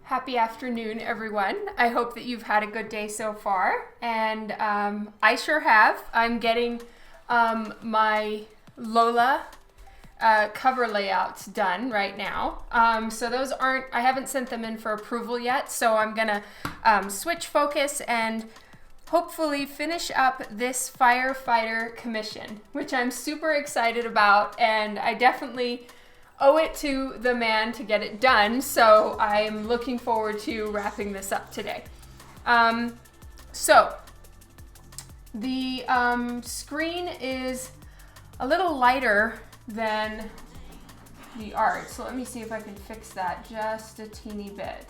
Happy afternoon, everyone. I hope that you've had a good day so far, and I sure have. I'm getting my Lola cover layouts done right now. So those I haven't sent them in for approval yet, so I'm gonna switch focus and hopefully finish up this Firefighter commission, which I'm super excited about, and I definitely owe it to the man to get it done, so I'm looking forward to wrapping this up today. So the screen is a little lighter than the art, so let me see if I can fix that just a teeny bit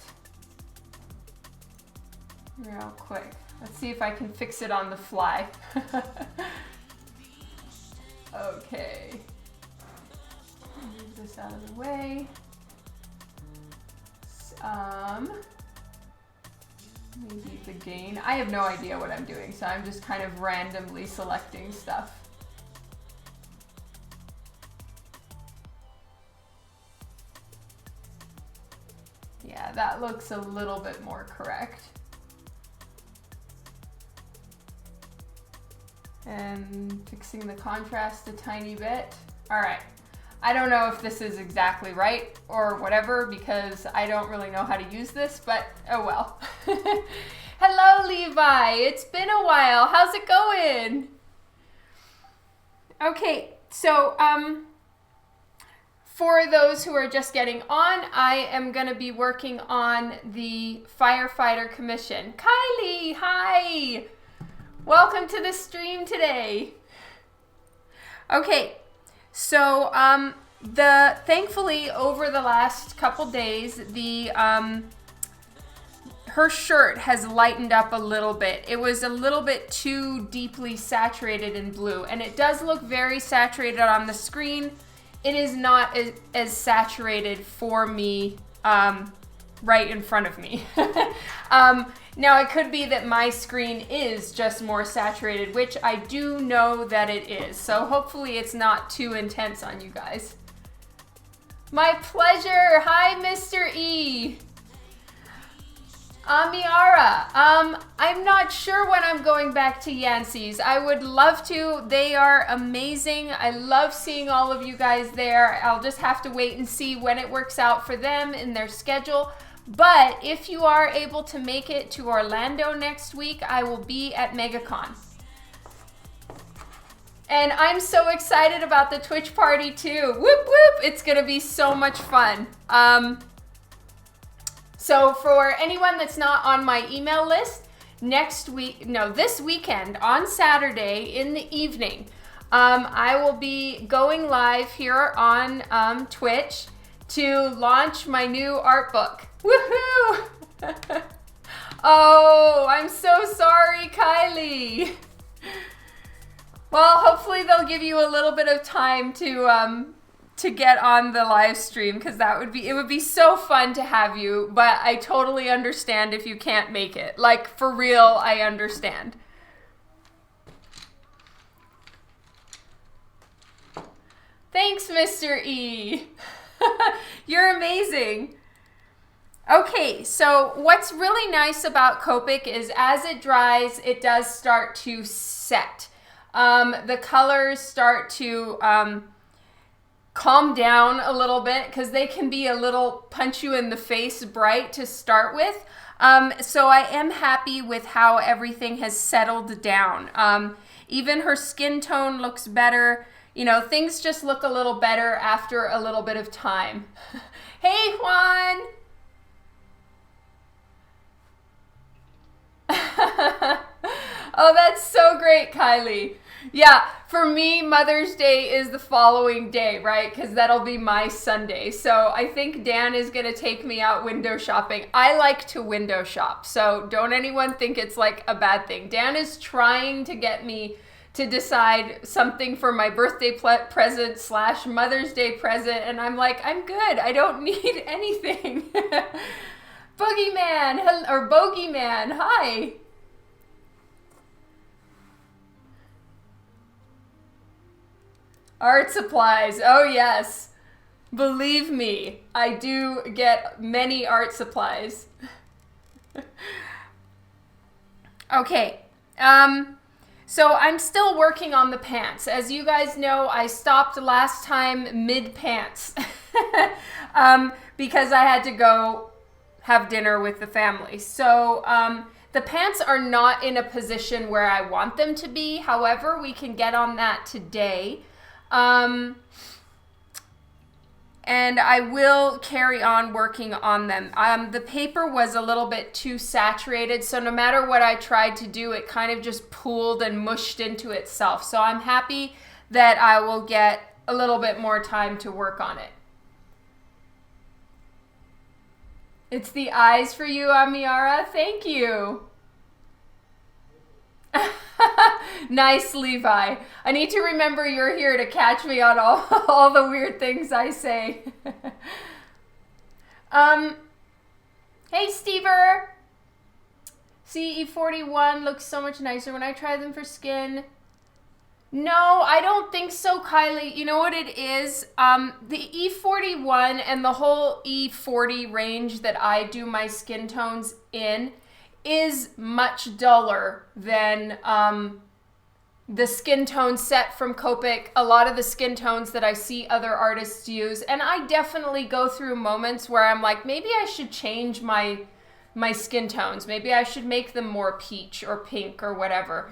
real quick. Let's see if I can fix it on the fly. Okay. Move this out of the way. Maybe the gain. I have no idea what I'm doing, so I'm just kind of randomly selecting stuff. Yeah, that looks a little bit more correct. And fixing the contrast a tiny bit. All right. I don't know if this is exactly right or whatever because I don't really know how to use this, but oh well. Hello, Levi. It's been a while. How's it going? Okay, so for those who are just getting on, I am going to be working on the Firefighter commission. Kylie, hi. Welcome to the stream today. Okay. So, thankfully over the last couple days, her shirt has lightened up a little bit. It was a little bit too deeply saturated in blue, and it does look very saturated on the screen. It is not as saturated for me, right in front of me. Now, it could be that my screen is just more saturated, which I do know that it is. So hopefully it's not too intense on you guys. My pleasure. Hi, Mr. E. Amiara. I'm not sure when I'm going back to Yancey's. I would love to. They are amazing. I love seeing all of you guys there. I'll just have to wait and see when it works out for them in their schedule. But if you are able to make it to Orlando next week, I will be at MegaCon. And I'm so excited about the Twitch party too. Whoop whoop! It's gonna be so much fun. So for anyone that's not on my email list, this weekend on Saturday in the evening, I will be going live here on Twitch to launch my new art book. Woohoo! Oh, I'm so sorry, Kylie. Well, hopefully they'll give you a little bit of time to get on the live stream, because it would be so fun to have you, but I totally understand if you can't make it. Like, for real, I understand. Thanks, Mr. E. You're amazing. Okay, so what's really nice about Copic is as it dries, it does start to set. The colors start to calm down a little bit because they can be a little punch you in the face bright to start with. So I am happy with how everything has settled down. Even her skin tone looks better. You know, things just look a little better after a little bit of time. Hey, Juan! Oh, that's so great, Kylie. Yeah, for me, Mother's Day is the following day, right? Because that'll be my Sunday. So I think Dan is going to take me out window shopping. I like to window shop, so don't anyone think it's like a bad thing. Dan is trying to get me to decide something for my birthday present / Mother's Day present, and I'm like, I'm good. I don't need anything. Boogeyman, or Bogeyman, hi. Art supplies, oh yes. Believe me, I do get many art supplies. Okay, so I'm still working on the pants. As you guys know, I stopped last time mid-pants because I had to go have dinner with the family. So the pants are not in a position where I want them to be. However, we can get on that today. And I will carry on working on them. The paper was a little bit too saturated, so no matter what I tried to do, it kind of just pooled and mushed into itself. So I'm happy that I will get a little bit more time to work on it. It's the eyes for you, Amiara. Thank you. Nice, Levi. I need to remember you're here to catch me on all the weird things I say. Hey, Stever. CE41 looks so much nicer when I try them for skin. No, I don't think so, Kylie. You know what it is? The E41 and the whole E40 range that I do my skin tones in is much duller than the skin tone set from Copic, a lot of the skin tones that I see other artists use. And I definitely go through moments where I'm like, maybe I should change my skin tones. Maybe I should make them more peach or pink or whatever.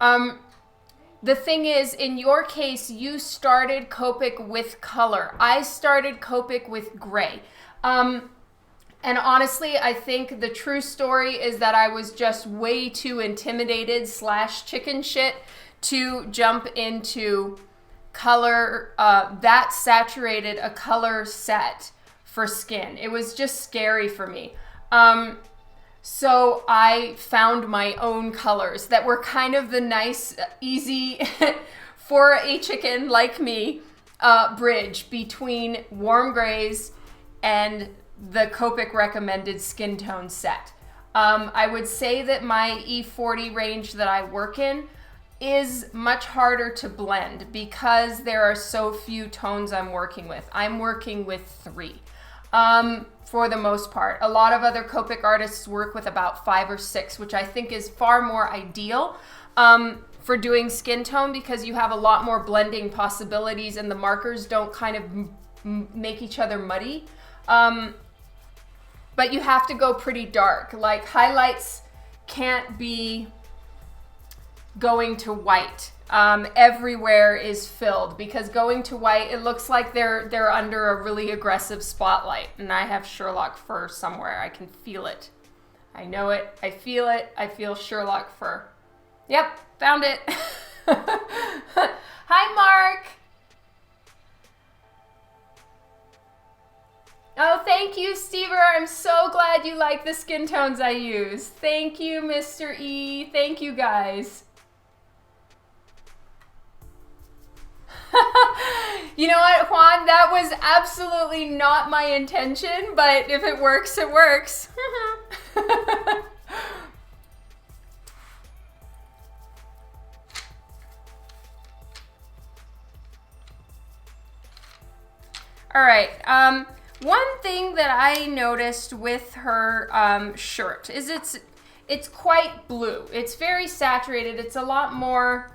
The thing is, in your case, you started Copic with color. I started Copic with gray. And honestly, I think the true story is that I was just way too intimidated / chicken shit to jump into color, that saturated a color set for skin. It was just scary for me. So I found my own colors that were kind of the nice, easy, for a chicken like me, bridge between warm grays and the Copic recommended skin tone set. I would say that my E40 range that I work in is much harder to blend because there are so few tones I'm working with. I'm working with 3 for the most part. A lot of other Copic artists work with about 5 or 6, which I think is far more ideal for doing skin tone because you have a lot more blending possibilities and the markers don't kind of make each other muddy. But you have to go pretty dark. Like highlights can't be going to white. Everywhere is filled because going to white, it looks like they're under a really aggressive spotlight. And I have Sherlock fur somewhere. I can feel it. I know it. I feel it. I feel Sherlock fur. Yep, found it. Hi, Mark. Oh, thank you, Stever. I'm so glad you like the skin tones I use. Thank you, Mr. E. Thank you, guys. You know what, Juan? That was absolutely not my intention, but if it works, it works. All right. One thing that I noticed with her shirt is it's quite blue. It's very saturated. It's a lot more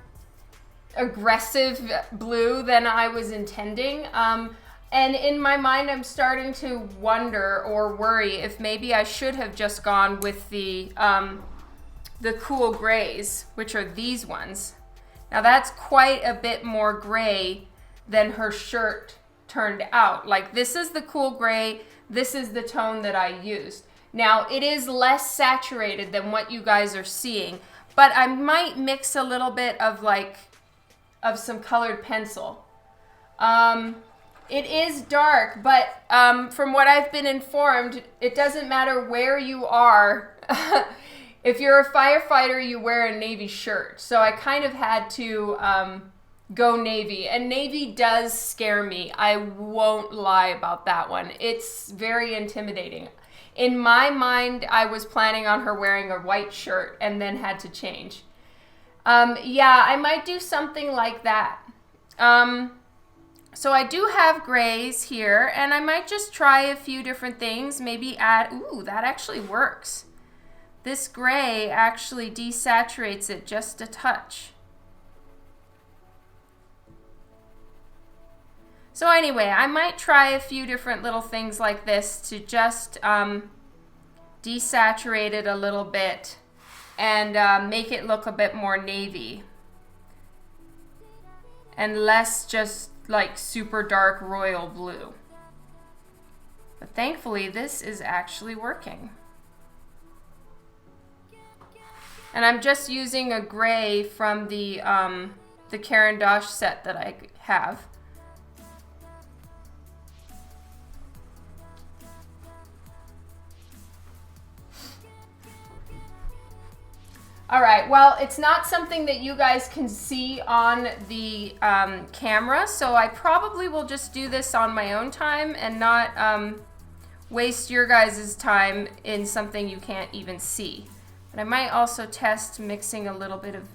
aggressive blue than I was intending. And in my mind, I'm starting to wonder or worry if maybe I should have just gone with the cool grays, which are these ones. Now that's quite a bit more gray than her shirt turned out. Like this is the cool gray, this is the tone that I used. Now it is less saturated than what you guys are seeing, but I might mix a little bit of some colored pencil. It is dark, but from what I've been informed, it doesn't matter where you are. If you're a firefighter, you wear a navy shirt. So I kind of had to go navy, and navy does scare me. I won't lie about that one. It's very intimidating. In my mind, I was planning on her wearing a white shirt and then had to change. Yeah, I might do something like that. So I do have grays here, and I might just try a few different things. Maybe add, ooh, that actually works. This gray actually desaturates it just a touch. So anyway, I might try a few different little things like this to just desaturate it a little bit and make it look a bit more navy and less just like super dark royal blue. But thankfully this is actually working. And I'm just using a gray from the Caran d'Ache set that I have. All right, well, it's not something that you guys can see on the camera, so I probably will just do this on my own time and not waste your guys' time in something you can't even see. But I might also test mixing a little bit of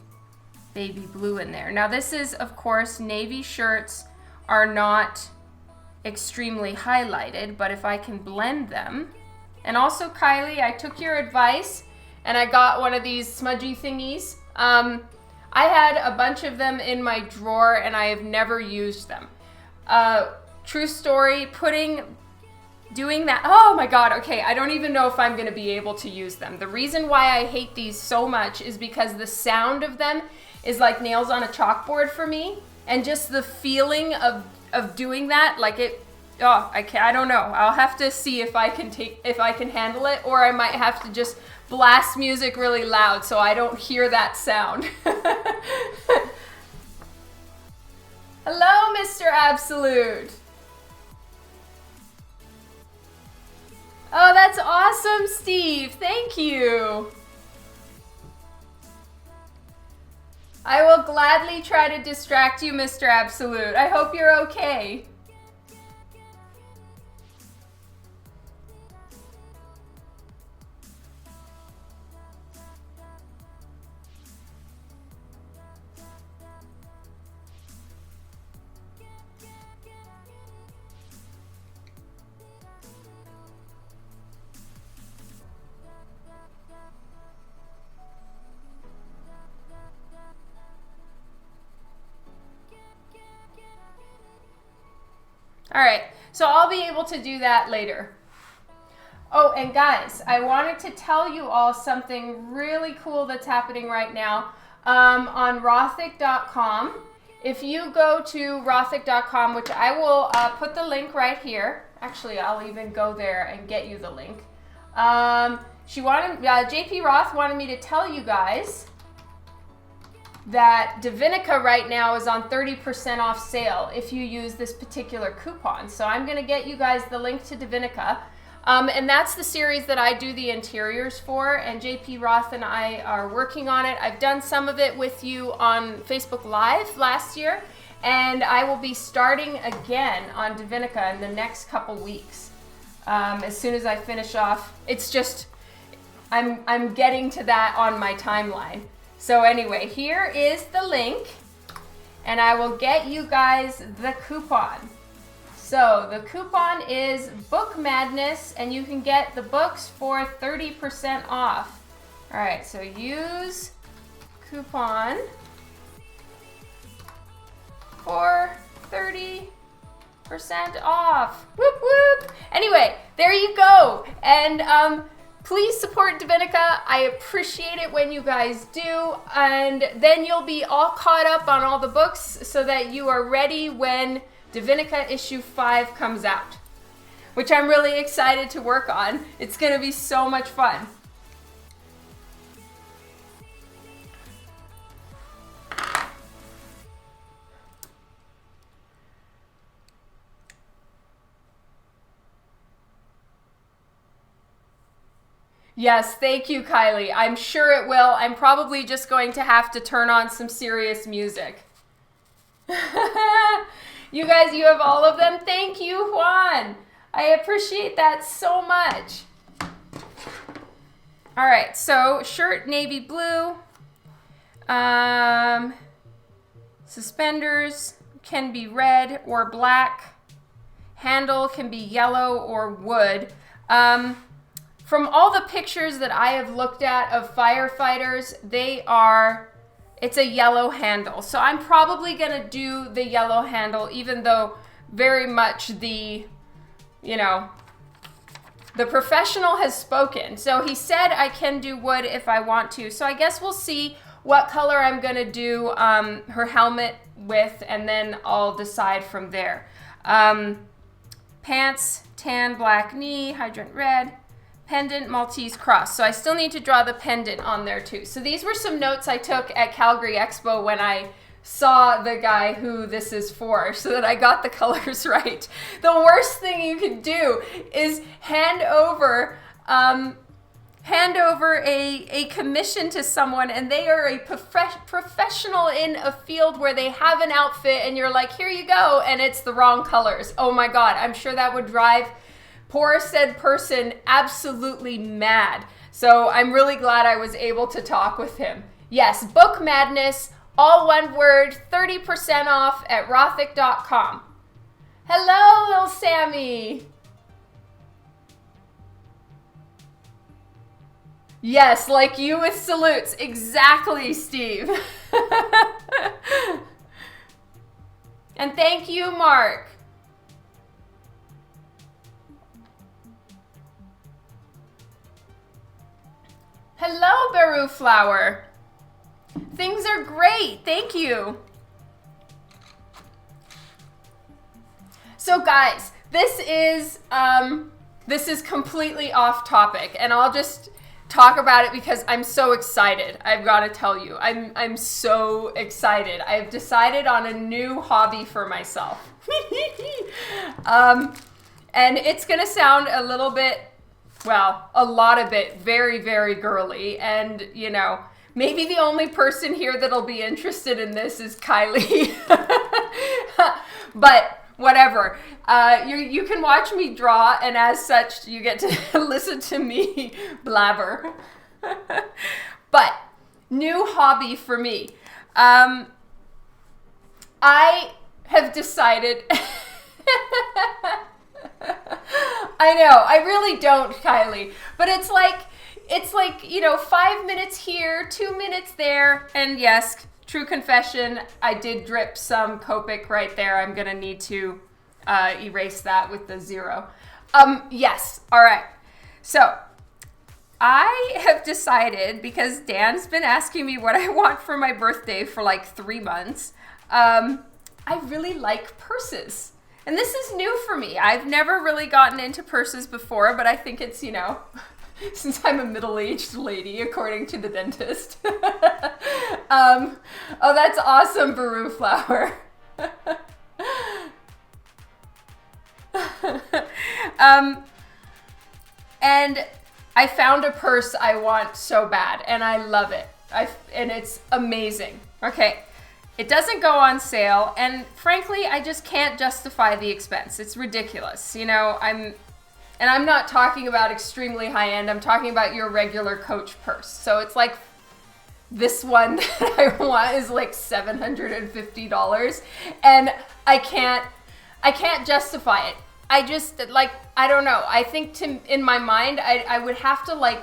baby blue in there. Now this is, of course, navy shirts are not extremely highlighted, but if I can blend them. And also, Kylie, I took your advice and I got one of these smudgy thingies. I had a bunch of them in my drawer and I have never used them. True story, doing that, oh my God, okay, I don't even know if I'm gonna be able to use them. The reason why I hate these so much is because the sound of them is like nails on a chalkboard for me, and just the feeling of doing that, like it, oh, I don't know. I'll have to see if I can handle it, or I might have to just blast music really loud so I don't hear that sound. Hello, Mr. Absolute. Oh, that's awesome, Steve. Thank you. I will gladly try to distract you, Mr. Absolute. I hope you're okay. All right, so I'll be able to do that later. Oh, and guys, I wanted to tell you all something really cool that's happening right now on Rothic.com. If you go to Rothic.com, which I will put the link right here. Actually, I'll even go there and get you the link. JP Roth wanted me to tell you guys that Divinica right now is on 30% off sale if you use this particular coupon. So I'm gonna get you guys the link to Divinica. And that's the series that I do the interiors for, and JP Roth and I are working on it. I've done some of it with you on Facebook Live last year, and I will be starting again on Divinica in the next couple weeks. As soon as I finish off, it's just, I'm getting to that on my timeline. So anyway, here is the link, and I will get you guys the coupon. So the coupon is Book Madness, and you can get the books for 30% off. All right, so use coupon for 30% off. Whoop, whoop. Anyway, there you go. And please support Divinica. I appreciate it when you guys do. And then you'll be all caught up on all the books so that you are ready when Divinica issue 5 comes out, which I'm really excited to work on. It's going to be so much fun. Yes, thank you, Kylie. I'm sure it will. I'm probably just going to have to turn on some serious music. You guys, you have all of them? Thank you, Juan. I appreciate that so much. All right, so shirt, navy blue. Suspenders, can be red or black. Handle can be yellow or wood. From all the pictures that I have looked at of firefighters, it's a yellow handle. So I'm probably gonna do the yellow handle, even though very much the professional has spoken. So he said I can do wood if I want to. So I guess we'll see what color I'm gonna do her helmet with, and then I'll decide from there. Pants, tan, black knee, hydrant red, pendant, Maltese cross. So I still need to draw the pendant on there too. So these were some notes I took at Calgary Expo when I saw the guy who this is for, so that I got the colors right. The worst thing you can do is hand over a commission to someone, and they are a professional in a field where they have an outfit, and you're like, here you go, and it's the wrong colors. Oh my God, I'm sure that would drive poor said person absolutely mad. So I'm really glad I was able to talk with him. Yes, Book Madness, all one word, 30% off at Rothic.com. Hello, little Sammy. Yes, like you with salutes. Exactly, Steve. And thank you, Mark. Hello, Baru Flower. Things are great. Thank you. So guys, this is completely off topic, and I'll just talk about it because I'm so excited. I've got to tell you, I'm so excited. I've decided on a new hobby for myself. And it's gonna sound a little bit, well, a lot of it very, very girly, and maybe the only person here that'll be interested in this is Kylie. But whatever. You can watch me draw, and as such, you get to listen to me blabber. But new hobby for me. I have decided. I know, I really don't, Kylie. But it's like 5 minutes here, 2 minutes there, and yes, true confession, I did drip some Copic right there. I'm gonna need to erase that with the 0. Yes, all right. So I have decided, because Dan's been asking me what I want for my birthday for like 3 months, I really like purses. And this is new for me. I've never really gotten into purses before, but I think it's, since I'm a middle-aged lady, according to the dentist. Oh, that's awesome, Baru Flower. And I found a purse I want so bad, and I love it. And it's amazing. Okay, it doesn't go on sale, and frankly, I just can't justify the expense. It's ridiculous. I'm not talking about extremely high-end. I'm talking about your regular Coach purse. So it's like this one that I want is like $750, and I can't justify it. I just, I don't know. I think in my mind, I would have to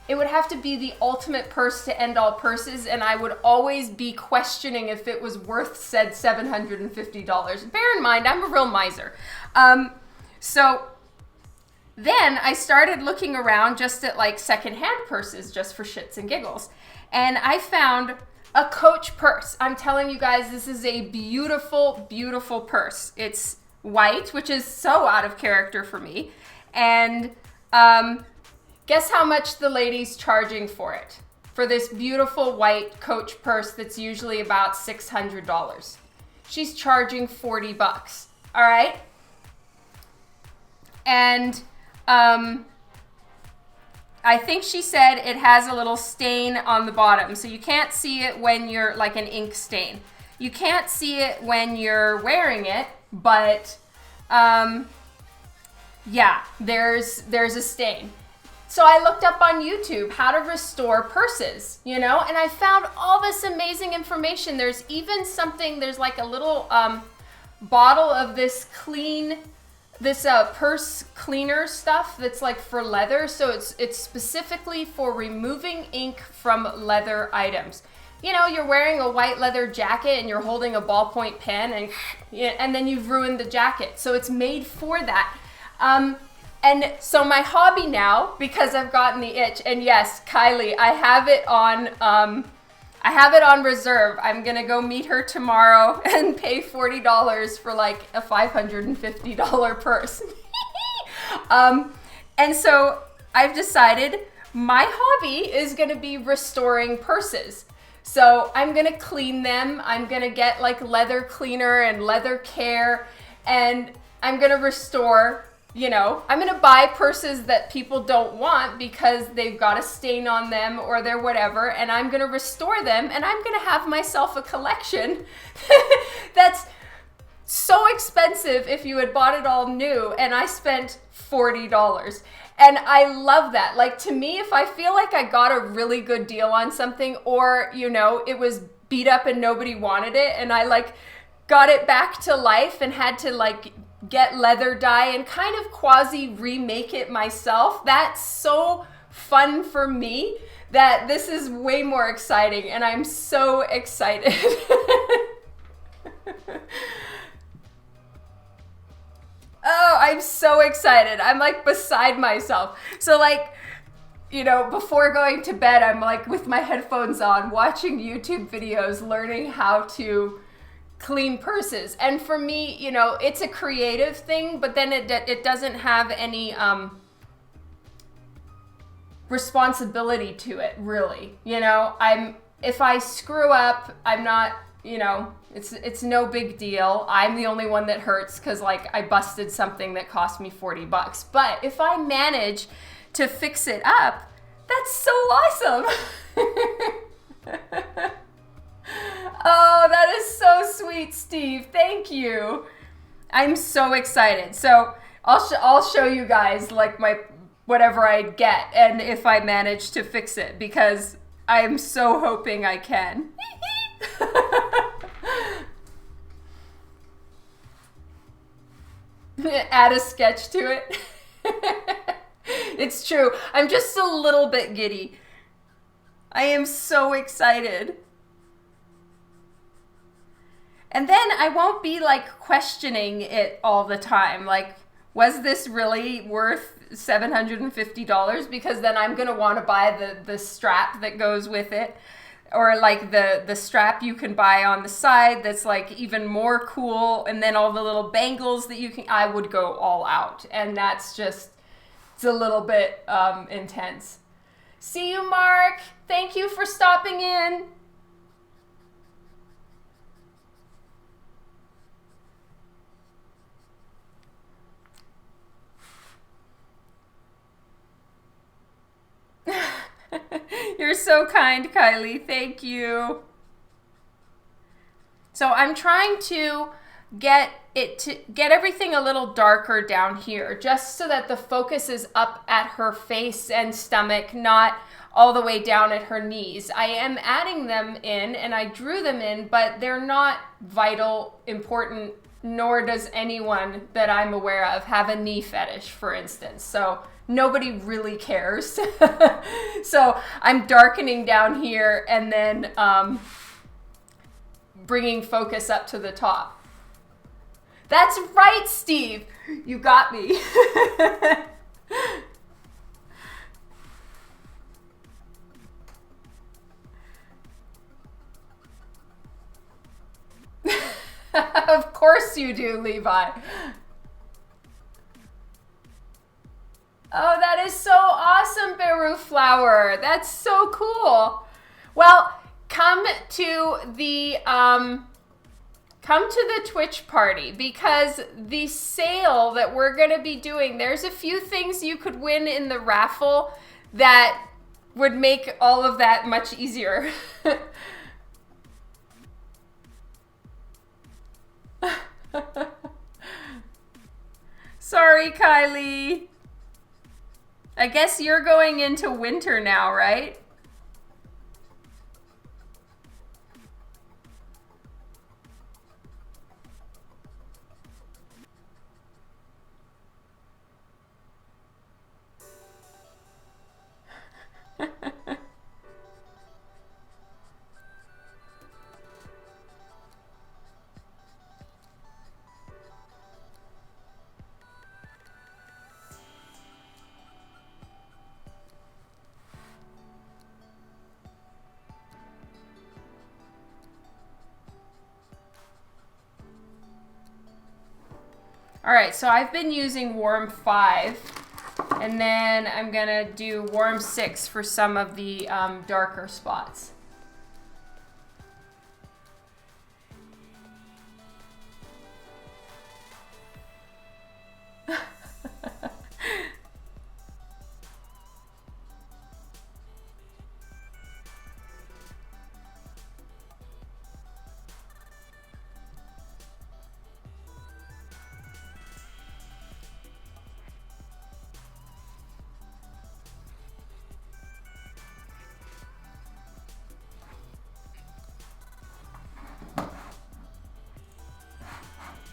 it would have to be the ultimate purse to end all purses, and I would always be questioning if it was worth said $750. Bear in mind, I'm a real miser. So then I started looking around just at secondhand purses just for shits and giggles. And I found a Coach purse. I'm telling you guys, this is a beautiful, beautiful purse. It's white, which is so out of character for me. And guess how much the lady's charging for it? For this beautiful white Coach purse that's usually about $600. She's charging $40, all right? And I think she said it has a little stain on the bottom, so you can't see it when you're, like an ink stain. You can't see it when you're wearing it, but yeah, there's a stain. So I looked up on YouTube how to restore purses, and I found all this amazing information. There's even something, there's like a little bottle of this purse cleaner stuff that's like for leather. So it's specifically for removing ink from leather items. You know, you're wearing a white leather jacket and you're holding a ballpoint pen and then you've ruined the jacket. So it's made for that. And so my hobby now, because I've gotten the itch, and yes, Kylie, I have it on reserve. I'm gonna go meet her tomorrow and pay $40 for like a $550 purse. And so I've decided my hobby is gonna be restoring purses. So I'm gonna clean them. I'm gonna get like leather cleaner and leather care, and I'm gonna restore. You know, I'm gonna buy purses that people don't want because they've got a stain on them or they're whatever, and I'm gonna restore them, and I'm gonna have myself a collection that's so expensive if you had bought it all new, and I spent $40. And I love that. Like, to me, if I feel like I got a really good deal on something, or, you know, it was beat up and nobody wanted it, and I like got it back to life and had to like get leather dye and kind of quasi remake it myself, that's so fun for me that this is way more exciting, and I'm so excited. Oh, I'm so excited. I'm like beside myself. So like, you know, before going to bed, I'm like with my headphones on, watching YouTube videos, learning how to clean purses. And for me, you know, it's a creative thing, but then it doesn't have any responsibility to it, really. You know, if I screw up, I'm not, you know, it's no big deal. I'm the only one that hurts because like I busted something that cost me $40. But if I manage to fix it up, that's so awesome. Oh, that is so sweet, Steve. Thank you. I'm so excited. So I'll show you guys like my whatever I get and if I manage to fix it, because I'm so hoping I can. Add a sketch to it. It's true. I'm just a little bit giddy. I am so excited. And then I won't be like questioning it all the time. Like, was this really worth $750? Because then I'm going to want to buy the strap that goes with it. Or like the strap you can buy on the side that's like even more cool. And then all the little bangles that I would go all out. And that's just, it's a little bit intense. See you, Mark. Thank you for stopping in. You're so kind, Kylie. Thank you. So I'm trying to get everything a little darker down here, just so that the focus is up at her face and stomach, not all the way down at her knees. I am adding them in, and I drew them in, but they're not vital, important, nor does anyone that I'm aware of have a knee fetish, for instance. So nobody really cares. So I'm darkening down here and then bringing focus up to the top. That's right, Steve. You got me. Of course you do, Levi. Oh, that is so awesome, Beru Flower. That's so cool. Well, come to the Twitch party, because the sale that we're going to be doing, there's a few things you could win in the raffle that would make all of that much easier. Sorry, Kylie. I guess you're going into winter now, right? All right, so I've been using warm 5, and then I'm gonna do warm 6 for some of the darker spots.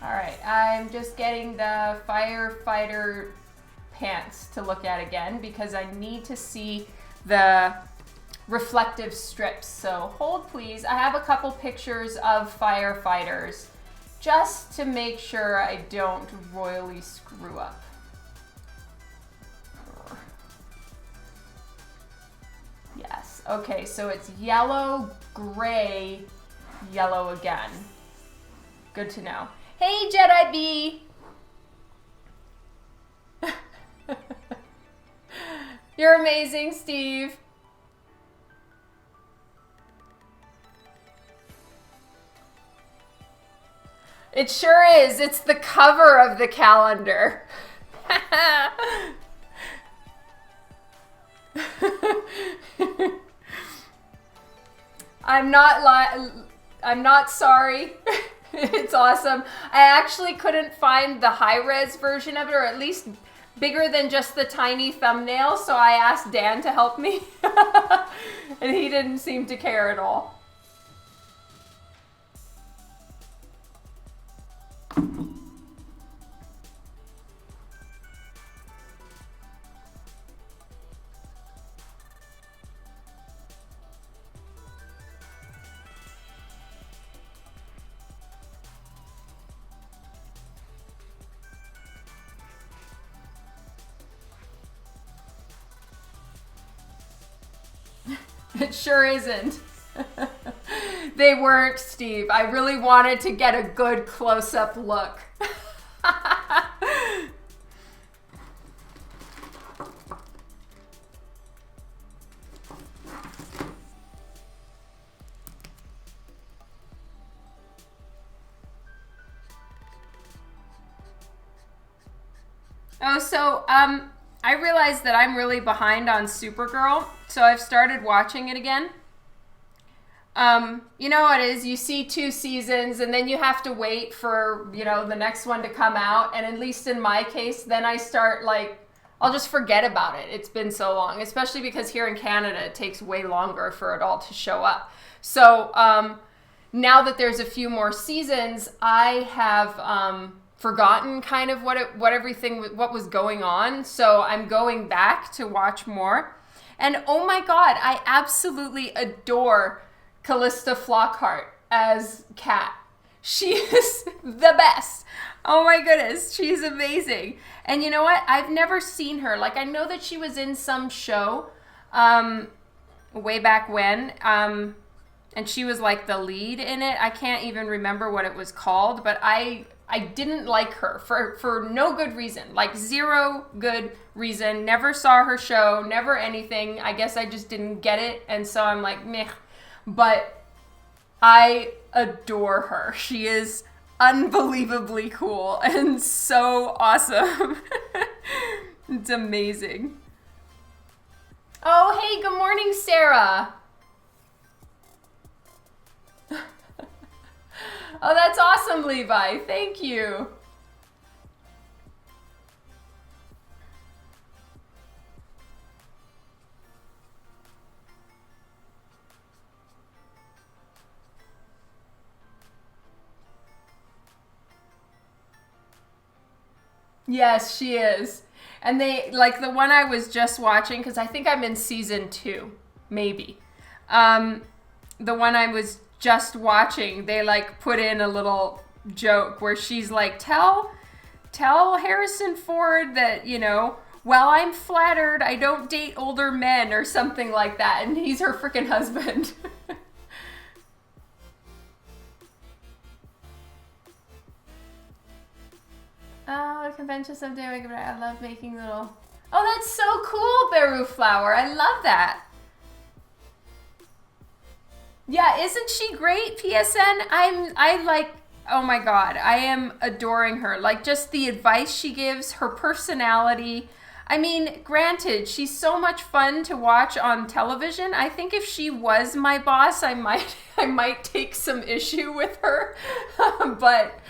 All right, I'm just getting the Firefighter pants to look at again because I need to see the reflective strips. So hold please. I have a couple pictures of Firefighters just to make sure I don't royally screw up. Yes, okay, so it's yellow, gray, yellow again. Good to know. Hey, Jedi Bee! You're amazing, Steve. It sure is. It's the cover of the calendar. I'm not sorry. It's awesome. I actually couldn't find the high-res version of it, or at least bigger than just the tiny thumbnail, so I asked Dan to help me. And he didn't seem to care at all. It sure isn't. They weren't, Steve. I really wanted to get a good close-up look. Oh, so, I realized that I'm really behind on Supergirl, so I've started watching it again. You know what it is, you see 2 seasons and then you have to wait for, you know, the next one to come out, and at least in my case, then I start like, I'll just forget about it. It's been so long, especially because here in Canada, it takes way longer for it all to show up. So, now that there's a few more seasons, I have, forgotten kind of what was going on. So I'm going back to watch more. And oh my God, I absolutely adore Callista Flockhart as Kat. She is the best. Oh my goodness, she's amazing. And you know what? I've never seen her. Like, I know that she was in some show way back when. And she was like the lead in it. I can't even remember what it was called, but I didn't like her for no good reason, like zero good reason. Never saw her show, never anything. I guess I just didn't get it. And so I'm like, meh. But I adore her. She is unbelievably cool and so awesome. It's amazing. Oh, hey, good morning, Sarah. Oh, that's awesome, Levi. Thank you. Yes, she is. And they, like the one I was just watching, because I think I'm in season 2, maybe. The one I was just watching, they like put in a little joke where she's like, tell Harrison Ford that, you know, well, I'm flattered I don't date older men or something like that. And he's her freaking husband. Oh, convention someday. I love making little... Oh, that's so cool, Beru Flower. I love that. Yeah, isn't she great, PSN? I like, oh my God, I am adoring her. Like, just the advice she gives, her personality. I mean, granted, she's so much fun to watch on television. I think if she was my boss, I might take some issue with her. But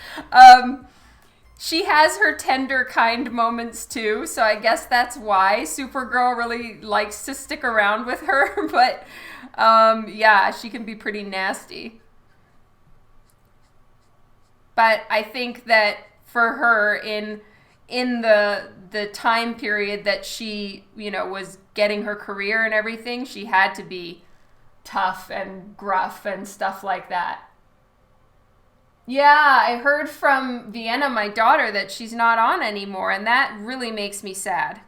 she has her tender, kind moments too, so I guess that's why Supergirl really likes to stick around with her. But yeah, she can be pretty nasty. But I think that for her, in the time period that she, you know, was getting her career and everything, she had to be tough and gruff and stuff like that. Yeah, I heard from Vienna, my daughter, that she's not on anymore, and that really makes me sad.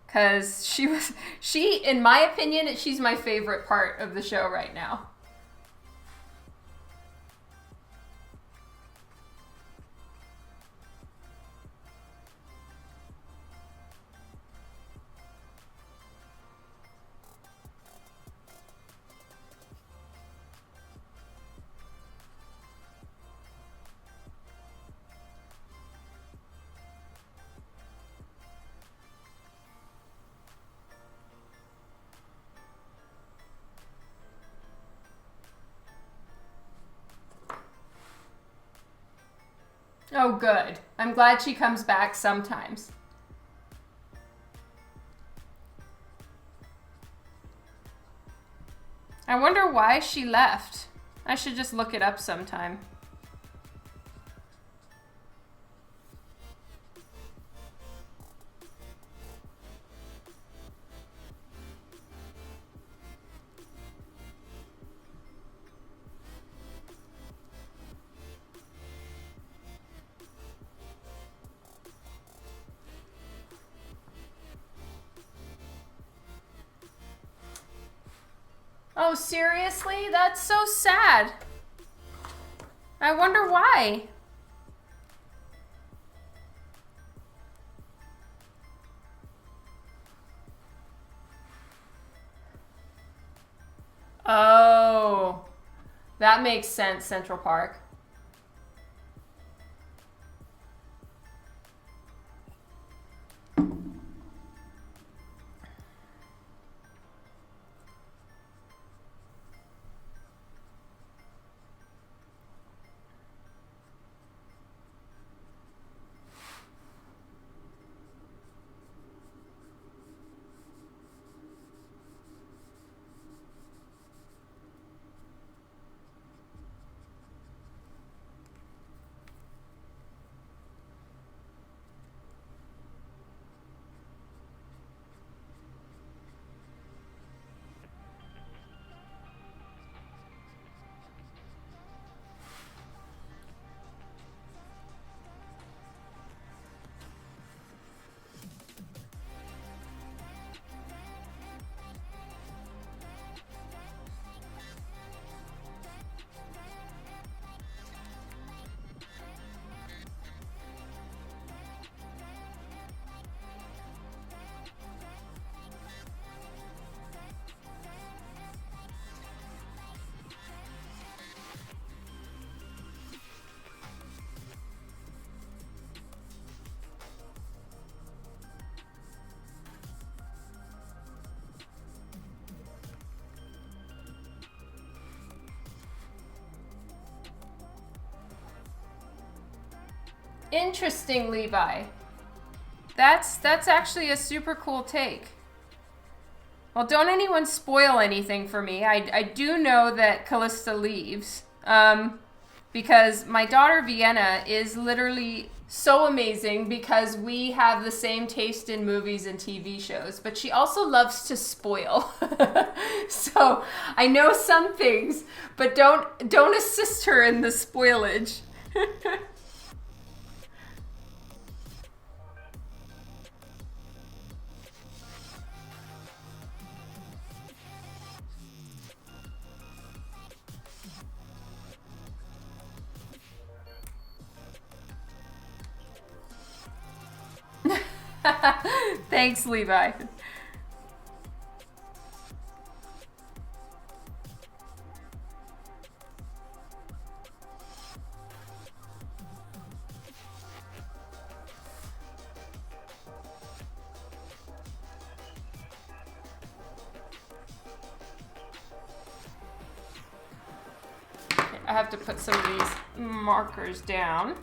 Because in my opinion, she's my favorite part of the show right now. Oh, good. I'm glad she comes back sometimes. I wonder why she left. I should just look it up sometime. Oh, seriously? That's so sad. I wonder why. Oh, that makes sense, Central Park. Interesting, Levi. That's actually a super cool take. Well, don't anyone spoil anything for me. I do know that Callista leaves. Because my daughter Vienna is literally so amazing because we have the same taste in movies and TV shows, but she also loves to spoil. So I know some things, but don't assist her in the spoilage. Thanks, Levi. I have to put some of these markers down.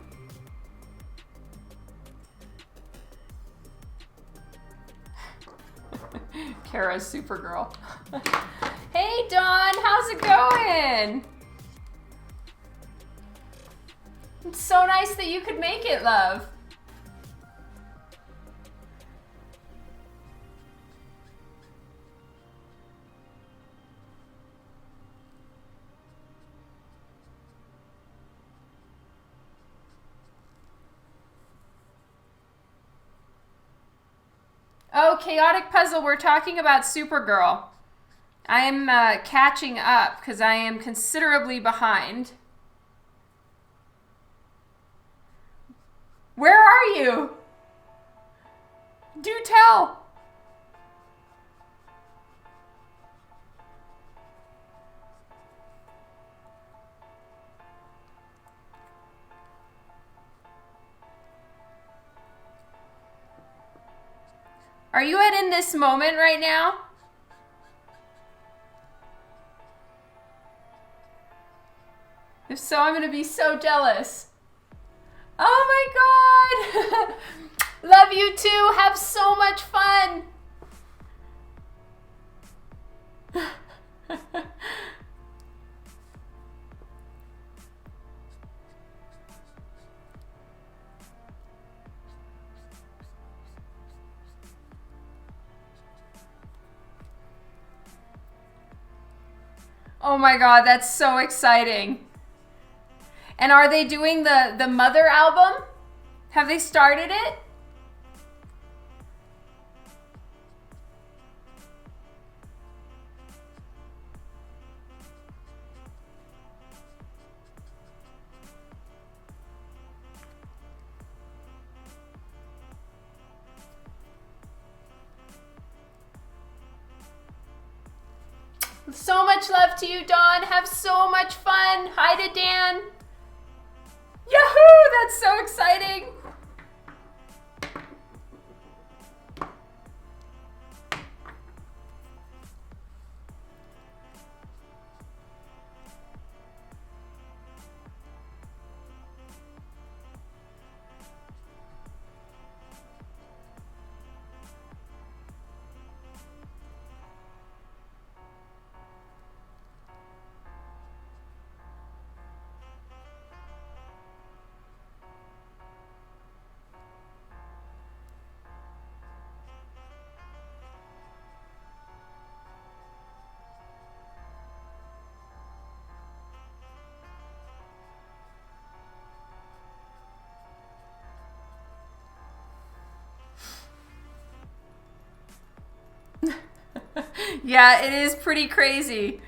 Kara's Supergirl. Hey Dawn, how's it going? It's so nice that you could make it, love. Oh, Chaotic Puzzle, we're talking about Supergirl. I am catching up because I am considerably behind. Where are you? Do tell. Are you at in this moment right now? If so, I'm going to be so jealous. Oh my God. Love you too. Have so much fun. Oh my God, that's so exciting. And are they doing the Mother album? Have they started it? So much love to you, Dawn. Have so much fun. Hi to Dan. Yahoo! That's so exciting. Yeah, it is pretty crazy.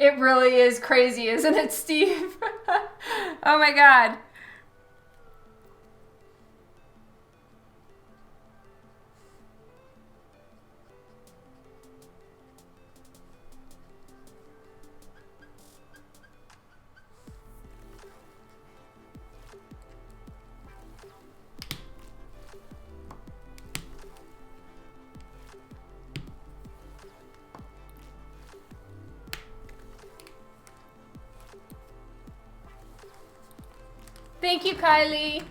It really is crazy, isn't it, Steve? Oh my God. Thank you, Kylie.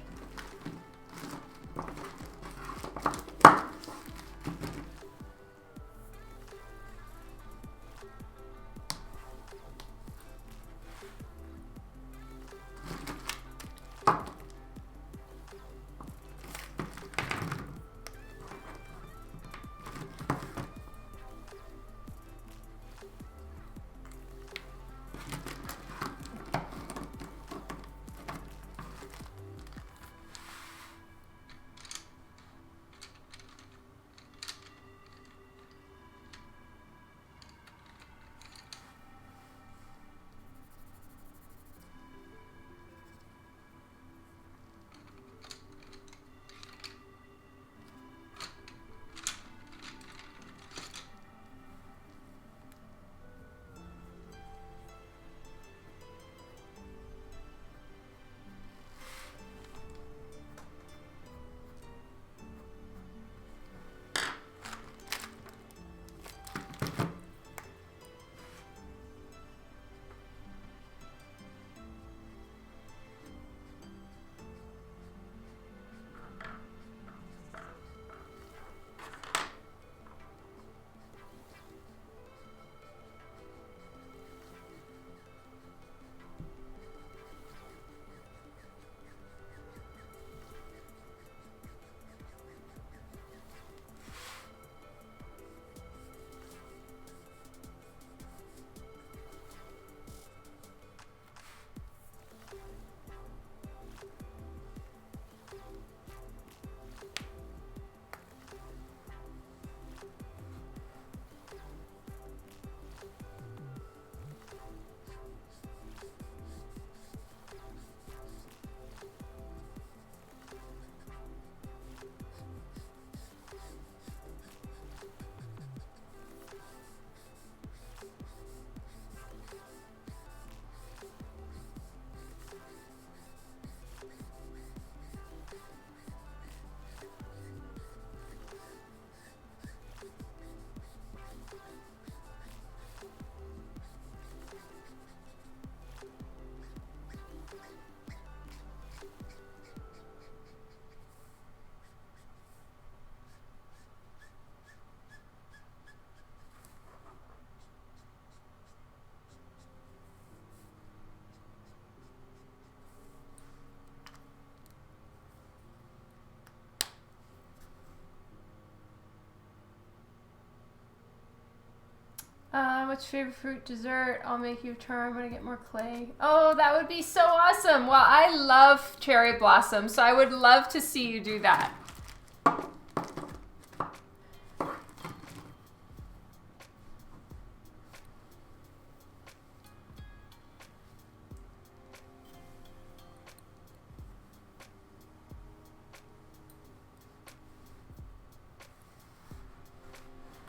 What's your favorite fruit dessert? I'll make you a turn when I get more clay. Oh, that would be so awesome. Well, I love cherry blossom, so I would love to see you do that.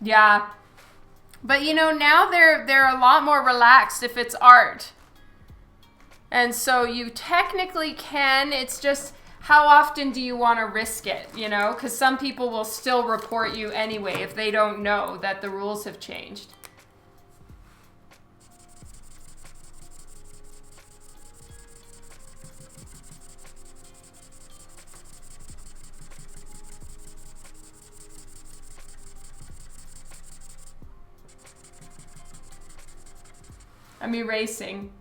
Yeah. But you know, now they're a lot more relaxed if it's art. And so you technically can, it's just how often do you want to risk it, you know? Because some people will still report you anyway if they don't know that the rules have changed. I'm erasing.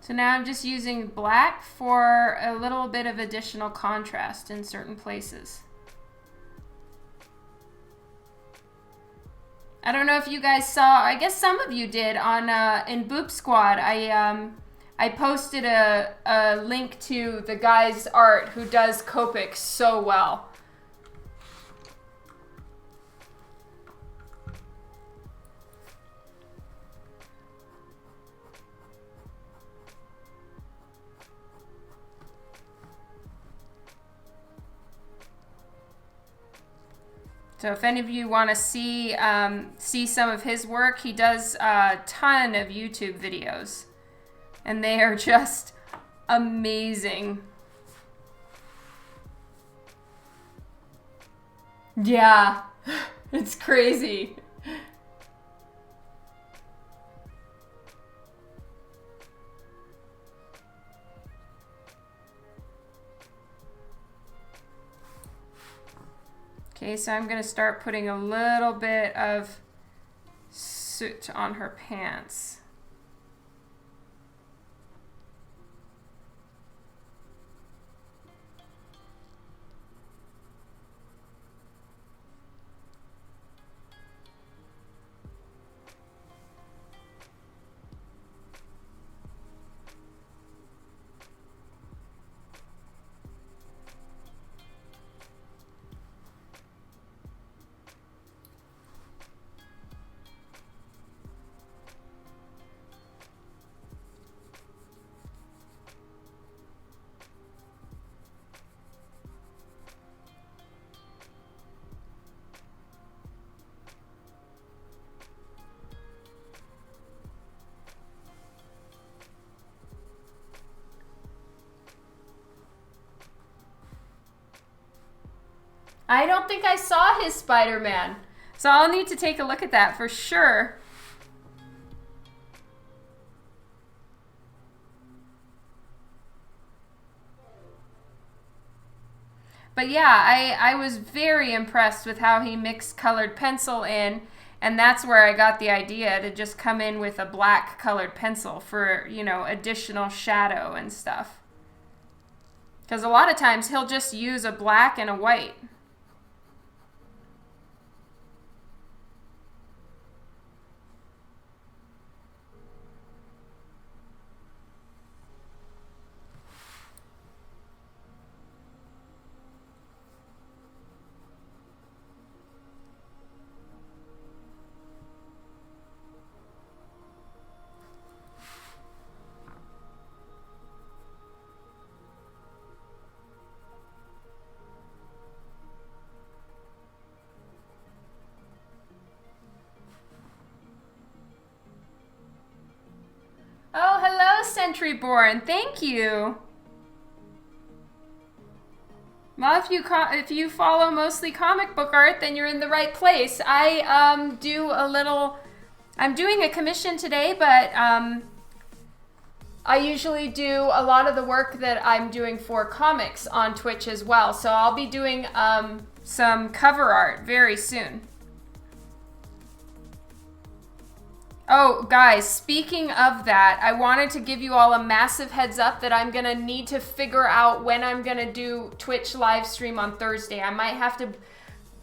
So now I'm just using black for a little bit of additional contrast in certain places. I don't know if you guys saw, I guess some of you did on in Boop Squad. I posted a link to the guy's art who does Copic so well. So if any of you want to see some of his work, he does a ton of YouTube videos, and they are just amazing. Yeah, it's crazy. Okay, so I'm going to start putting a little bit of soot on her pants. I don't think I saw his Spider-Man, so I'll need to take a look at that for sure. But yeah, I was very impressed with how he mixed colored pencil in, and that's where I got the idea to just come in with a black colored pencil for, you know, additional shadow and stuff. Because a lot of times he'll just use a black and a white. Oh, hello, Sentryborn. Thank you. Well, if you follow mostly comic book art, then you're in the right place. I'm doing a commission today, but I usually do a lot of the work that I'm doing for comics on Twitch as well. So I'll be doing some cover art very soon. Oh, guys, speaking of that, I wanted to give you all a massive heads up that I'm going to need to figure out when I'm going to do Twitch live stream on Thursday. I might have to,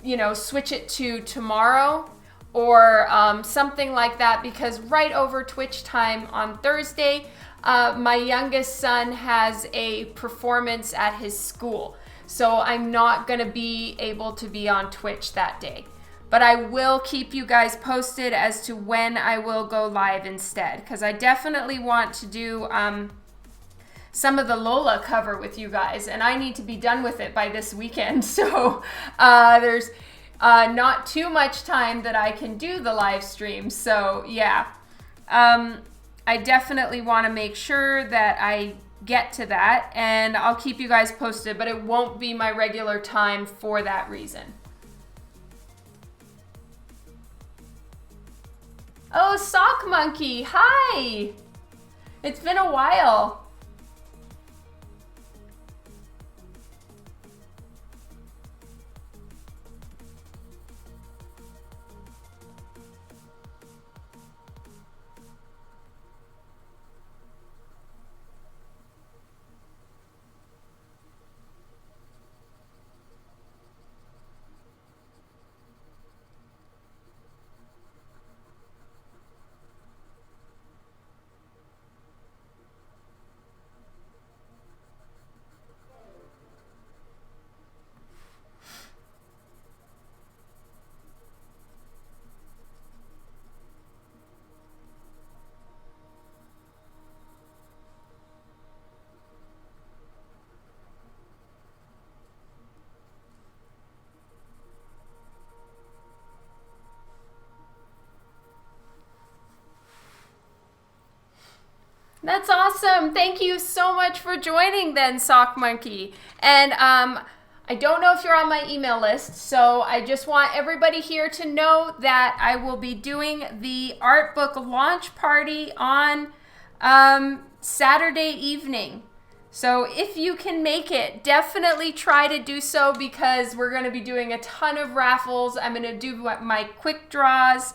you know, switch it to tomorrow or something like that, because right over Twitch time on Thursday, my youngest son has a performance at his school. So I'm not going to be able to be on Twitch that day. But I will keep you guys posted as to when I will go live instead, because I definitely want to do some of the Lola cover with you guys, and I need to be done with it by this weekend. So there's not too much time that I can do the live stream. So yeah, I definitely want to make sure that I get to that, and I'll keep you guys posted, but it won't be my regular time for that reason. Oh, Sock Monkey, hi! It's been a while. That's awesome. Thank you so much for joining then, Sock Monkey. And I don't know if you're on my email list, so I just want everybody here to know that I will be doing the art book launch party on Saturday evening. So if you can make it, definitely try to do so, because we're going to be doing a ton of raffles. I'm going to do my quick draws,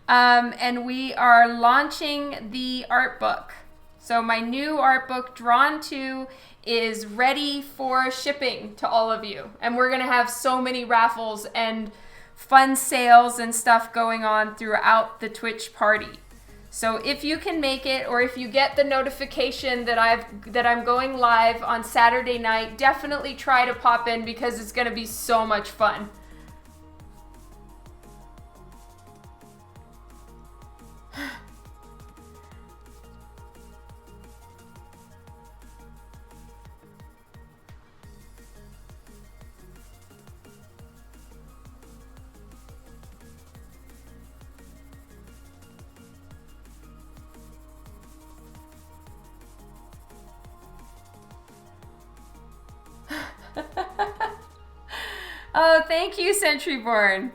and we are launching the art book. So my new art book, Drawn To, is ready for shipping to all of you. And we're going to have so many raffles and fun sales and stuff going on throughout the Twitch party. So if you can make it, or if you get the notification that I'm going live on Saturday night, definitely try to pop in, because it's going to be so much fun. Oh, thank you, Sentryborn.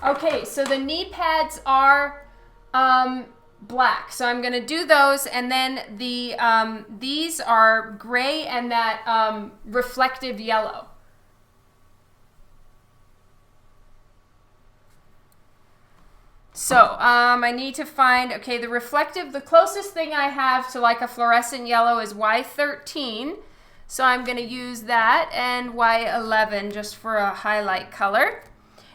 Okay, so the knee pads are black, so I'm gonna do those, and then the these are gray and that reflective yellow. So I need to find, okay, the reflective, the closest thing I have to like a fluorescent yellow is Y13, so I'm gonna use that, and Y11 just for a highlight color.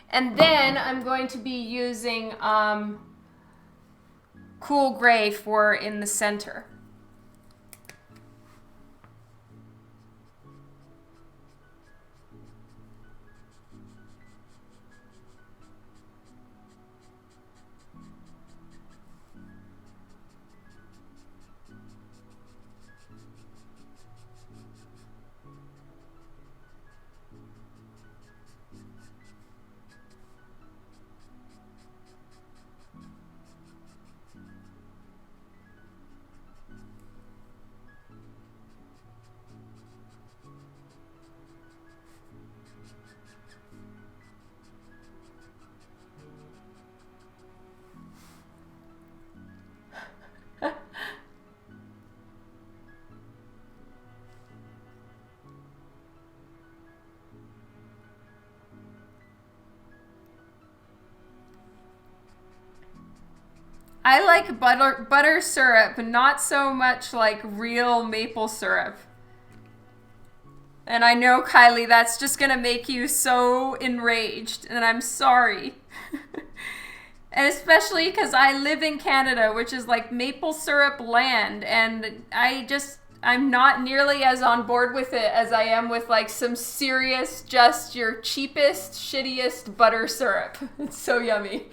And then I'm going to be using cool gray for in the center. I like butter syrup, not so much like real maple syrup. And I know, Kylie, that's just gonna make you so enraged, and I'm sorry. And especially because I live in Canada, which is like maple syrup land, and I'm not nearly as on board with it as I am with like some serious, just your cheapest, shittiest butter syrup. It's so yummy.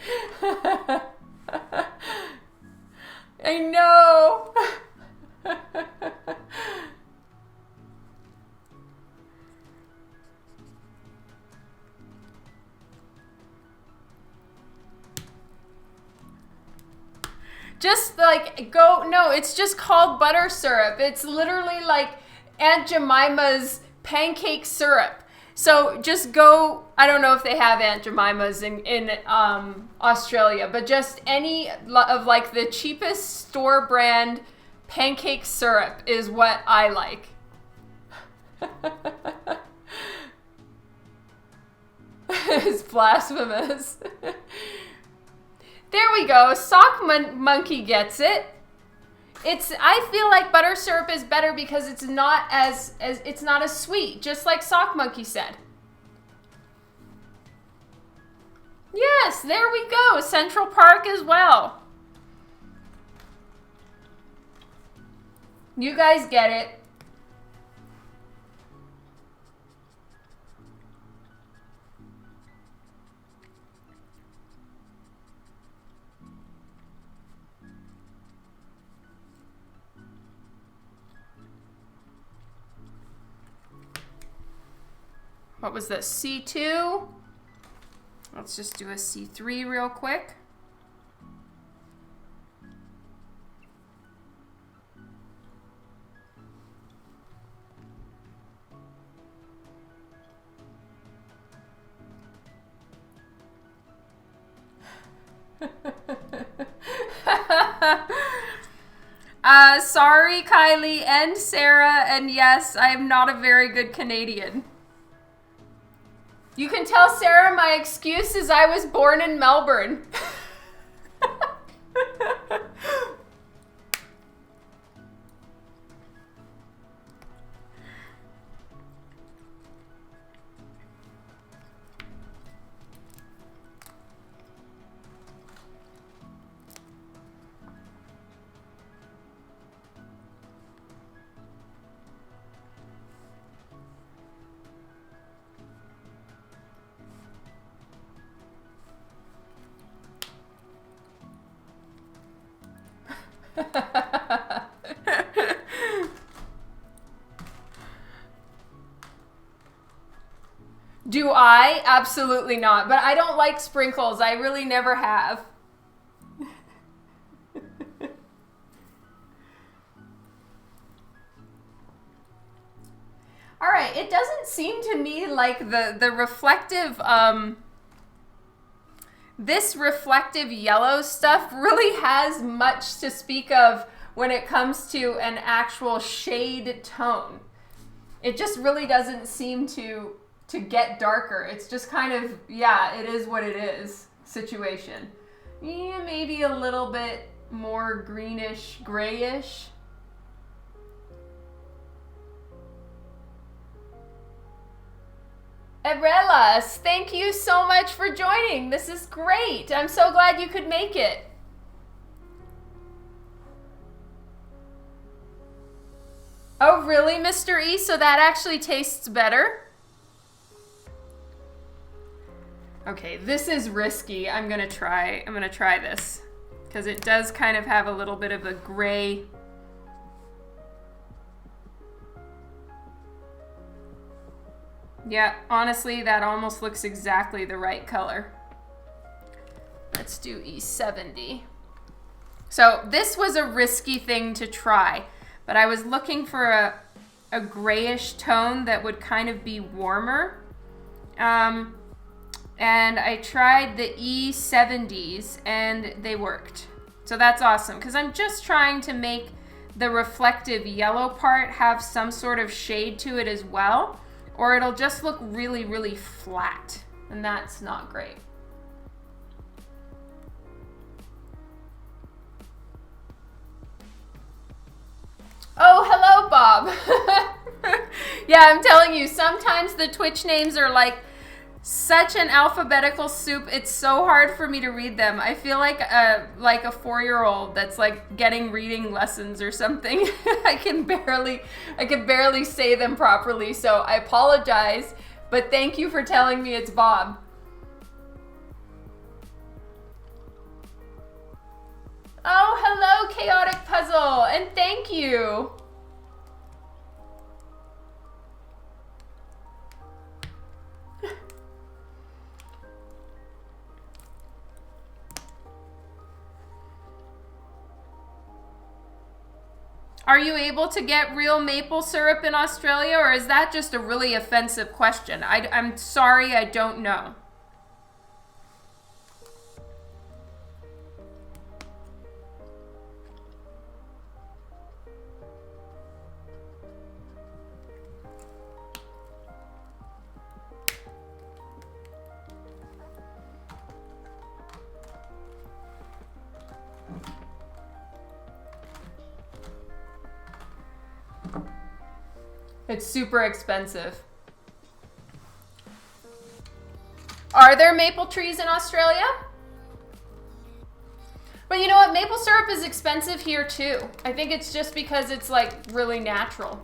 I know. Just like no, it's just called butter syrup. It's literally like Aunt Jemima's pancake syrup. So just go, I don't know if they have Aunt Jemima's in Australia, but just any of like the cheapest store brand pancake syrup is what I like. It's blasphemous. There we go. Sock Monkey gets it. I feel like butter syrup is better because it's not as it's not as sweet, just like Sock Monkey said. Yes, there we go. Central Park as well. You guys get it. What was this? C2? Let's just do a C3 real quick. Sorry, Kylie and Sarah, and yes, I am not a very good Canadian. You can tell Sarah my excuse is I was born in Melbourne. Do I? Absolutely not. But I don't like sprinkles. I really never have. All right. It doesn't seem to me like the reflective, this reflective yellow stuff really has much to speak of when it comes to an actual shade tone. It just really doesn't seem to get darker. It's just kind of, yeah, it is what it is situation. Yeah, maybe a little bit more greenish, grayish. Arelas, thank you so much for joining. This is great. I'm so glad you could make it. Oh, really, Mr. E? So that actually tastes better? Okay, this is risky. I'm gonna try this because it does kind of have a little bit of a gray. Yeah, honestly, that almost looks exactly the right color. Let's do E70. So this was a risky thing to try, but I was looking for a grayish tone that would kind of be warmer. And I tried the E70s and they worked. So that's awesome because I'm just trying to make the reflective yellow part have some sort of shade to it as well, or it'll just look really, really flat, and that's not great. Oh, hello, Bob. Yeah, I'm telling you, sometimes the Twitch names are like such an alphabetical soup. It's so hard for me to read them. I feel like a 4-year-old that's like getting reading lessons or something. I can barely say them properly, so I apologize, but thank you for telling me it's Bob. Oh, hello, Chaotic Puzzle, and thank you. Are you able to get real maple syrup in Australia, or is that just a really offensive question? I'm sorry, I don't know. It's super expensive. Are there maple trees in Australia? But you know what? Maple syrup is expensive here too. I think it's just because it's like really natural.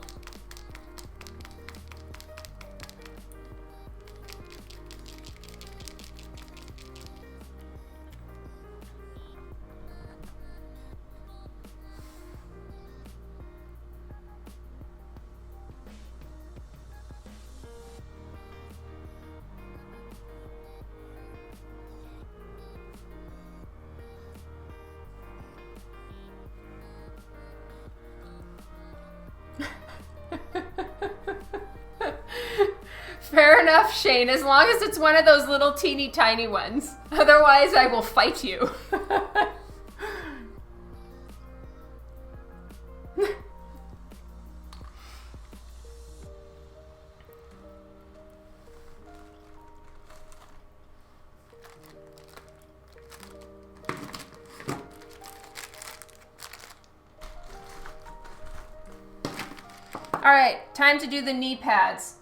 Fair enough, Shane, as long as it's one of those little teeny tiny ones. Otherwise, I will fight you. All right, time to do the knee pads.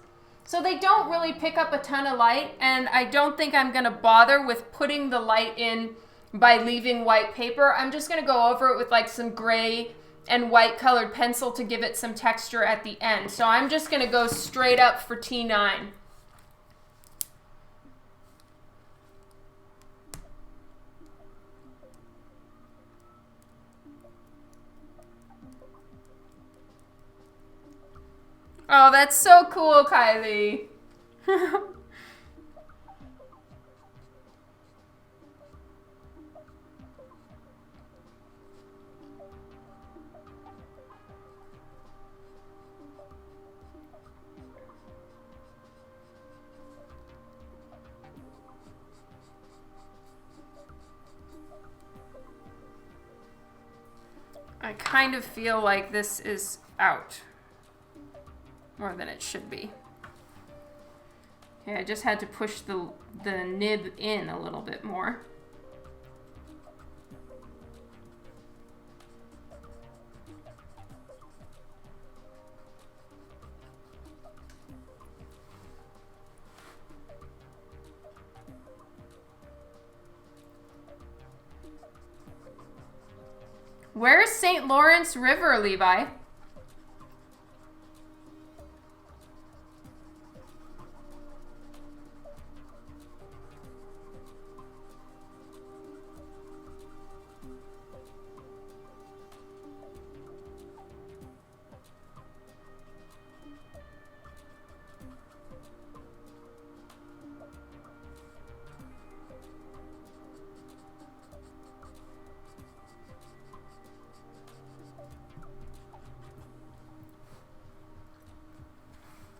So they don't really pick up a ton of light, and I don't think I'm gonna bother with putting the light in by leaving white paper. I'm just gonna go over it with like some gray and white colored pencil to give it some texture at the end. So I'm just gonna go straight up for T9. Oh, that's so cool, Kylie. I kind of feel like this is out more than it should be. Okay, I just had to push the nib in a little bit more. Where is St. Lawrence River, Levi?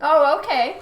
Oh, okay.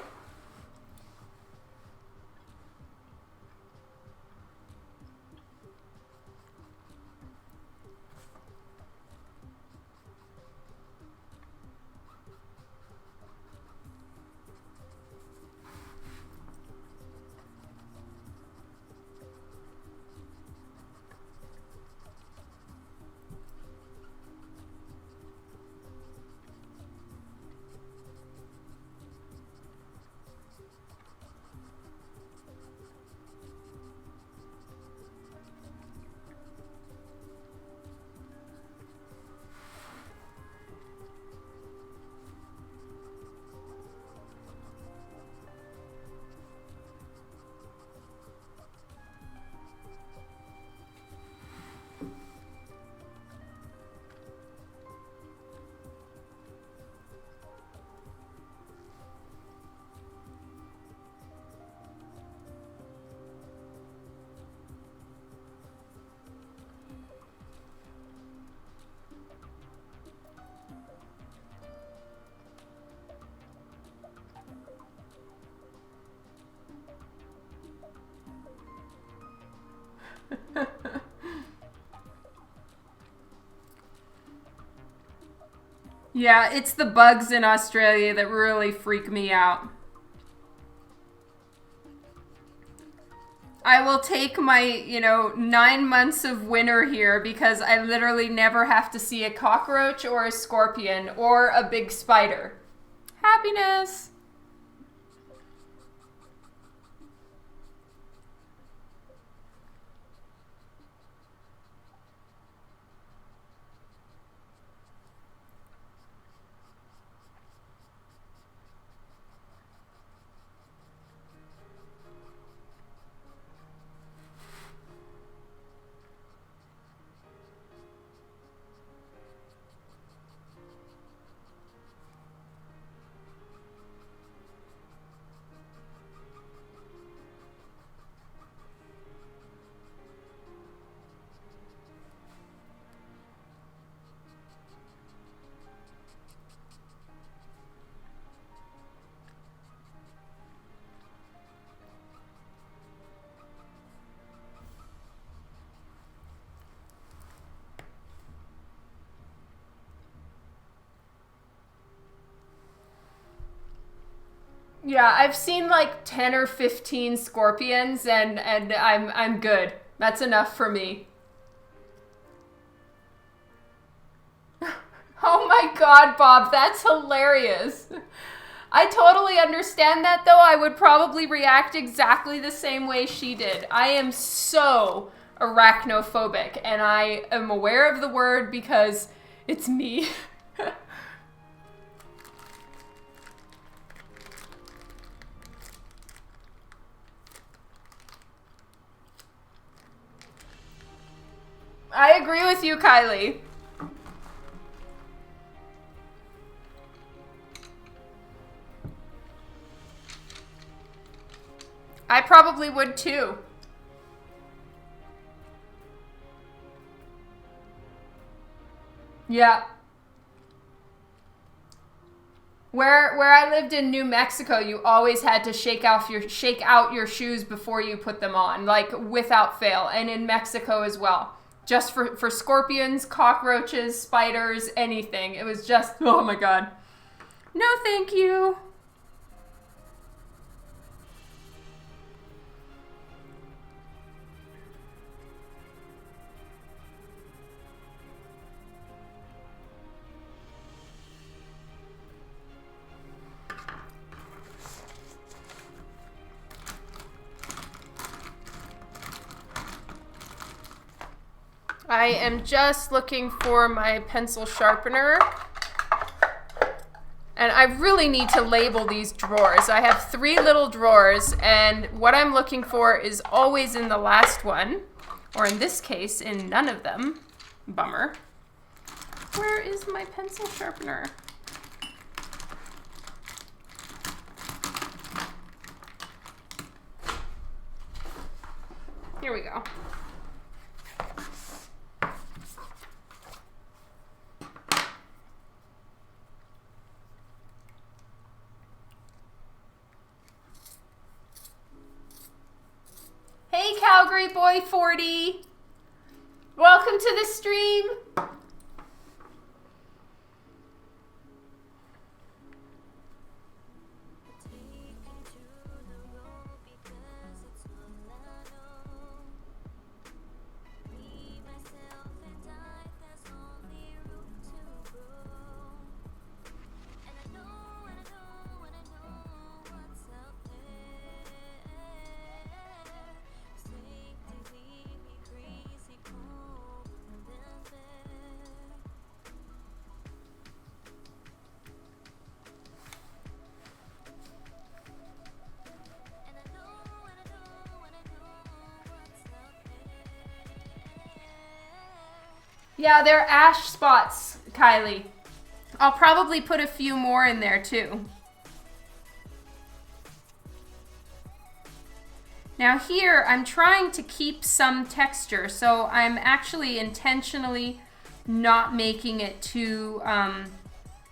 Yeah, it's the bugs in Australia that really freak me out. I will take my, 9 months of winter here because I literally never have to see a cockroach or a scorpion or a big spider. Happiness. Yeah, I've seen like 10 or 15 scorpions and I'm good. That's enough for me. Oh my god, Bob, that's hilarious. I totally understand that though. I would probably react exactly the same way she did. I am so arachnophobic and I am aware of the word because it's me. I agree with you, Kylie. I probably would too. Yeah. Where I lived in New Mexico, you always had to shake out your shoes before you put them on, like without fail, and in Mexico as well. Just for scorpions, cockroaches, spiders, anything. It was just, oh my god. No, thank you. I am just looking for my pencil sharpener. And I really need to label these drawers. I have 3 little drawers, and what I'm looking for is always in the last one, or in this case, in none of them. Bummer. Where is my pencil sharpener? Here we go. Hey, Calgary Boy 40. Welcome to the stream. Yeah, they're ash spots, Kylie. I'll probably put a few more in there too. Now here, I'm trying to keep some texture, so I'm actually intentionally not making it too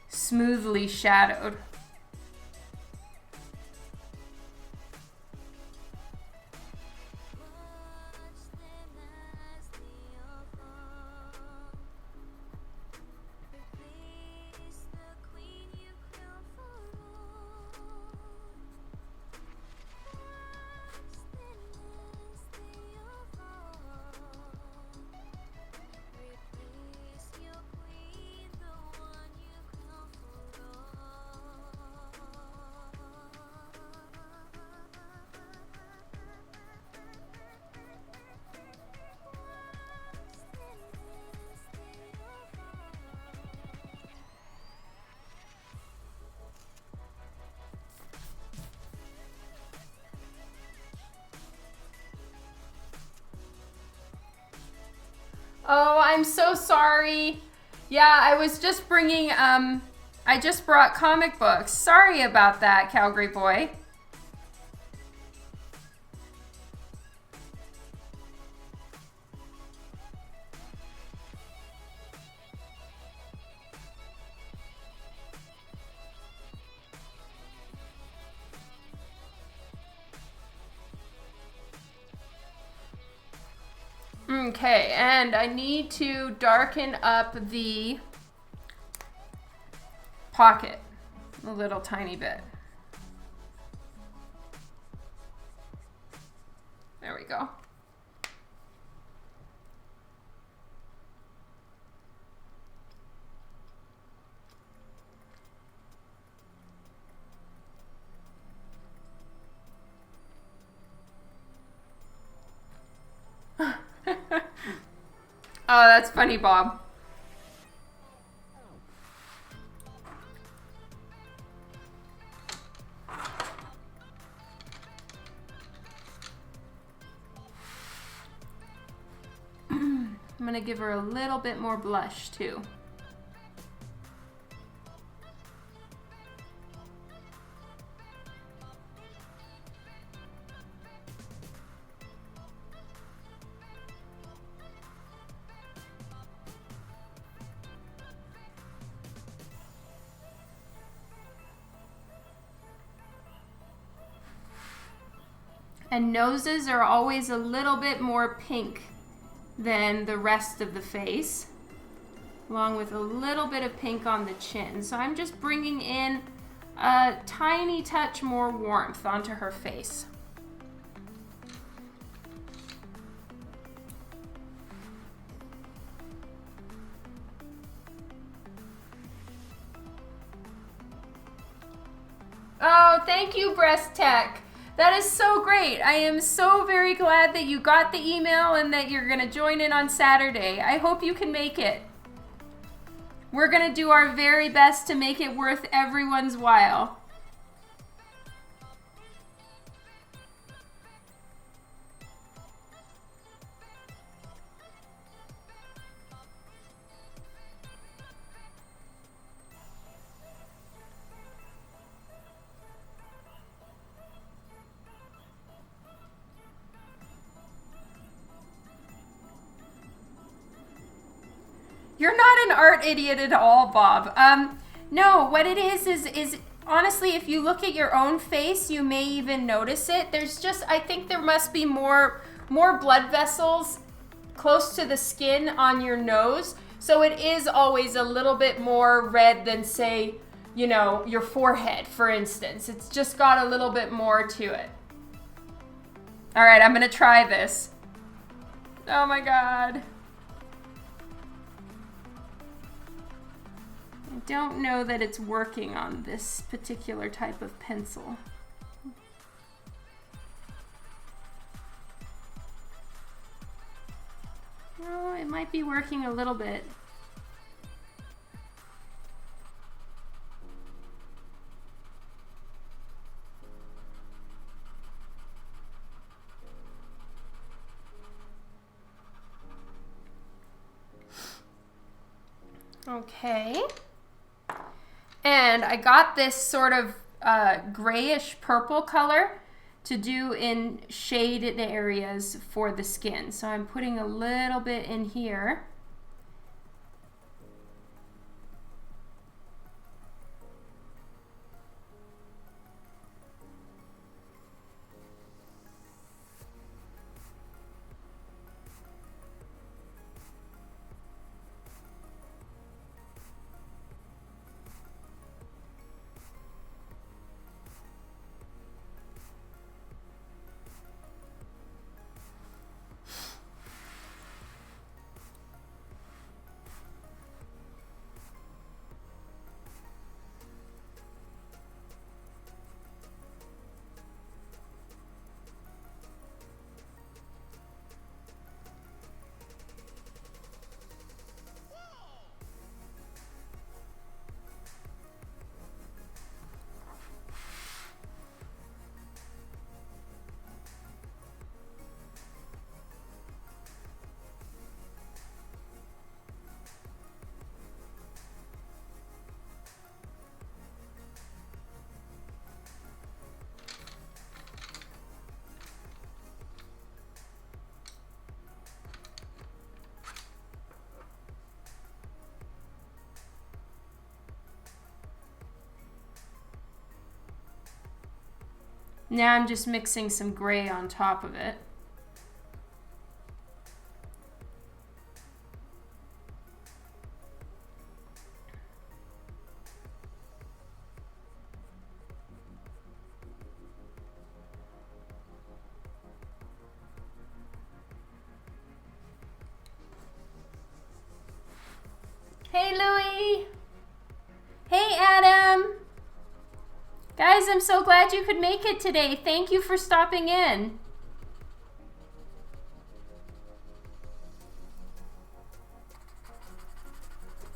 smoothly shadowed. Oh, I'm so sorry. Yeah, I was just bringing, I just brought comic books. Sorry about that, Calgary boy. Okay, and I need to darken up the pocket a little tiny bit. There we go. Oh, that's funny, Bob. I'm gonna give her a little bit more blush too. And noses are always a little bit more pink than the rest of the face, along with a little bit of pink on the chin. So I'm just bringing in a tiny touch more warmth onto her face. Oh, thank you, Breast Tech. That is so great. I am so very glad that you got the email and that you're going to join in on Saturday. I hope you can make it. We're going to do our very best to make it worth everyone's while. You're not an art idiot at all, Bob. No, what it is honestly, if you look at your own face, you may even notice it. There's just, I think there must be more blood vessels close to the skin on your nose. So it is always a little bit more red than, say, you know, your forehead, for instance. It's just got a little bit more to it. All right, I'm gonna try this. Oh my God. I don't know that it's working on this particular type of pencil. Oh, it might be working a little bit. Okay. And I got this sort of grayish purple color to do in shaded areas for the skin. So I'm putting a little bit in here. Now I'm just mixing some gray on top of it. Hey, Louie. Hey, Adam. Guys, I'm so glad you could make it today. Thank you for stopping in.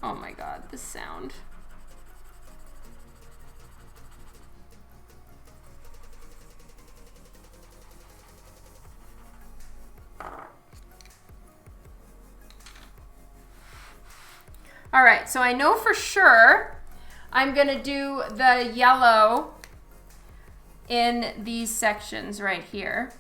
Oh my God, the sound. All right, so I know for sure I'm gonna do the yellow in these sections right here.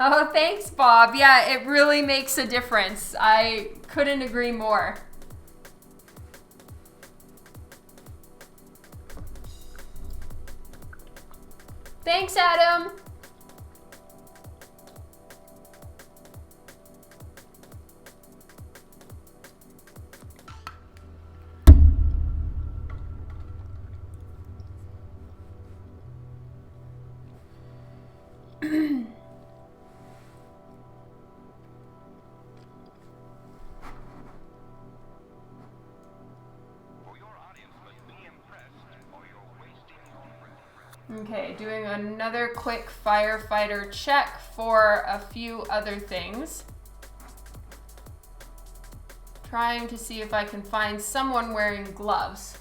Oh, thanks, Bob. Yeah, it really makes a difference. I couldn't agree more. Thanks, Adam. Okay, doing another quick firefighter check for a few other things. Trying to see if I can find someone wearing gloves.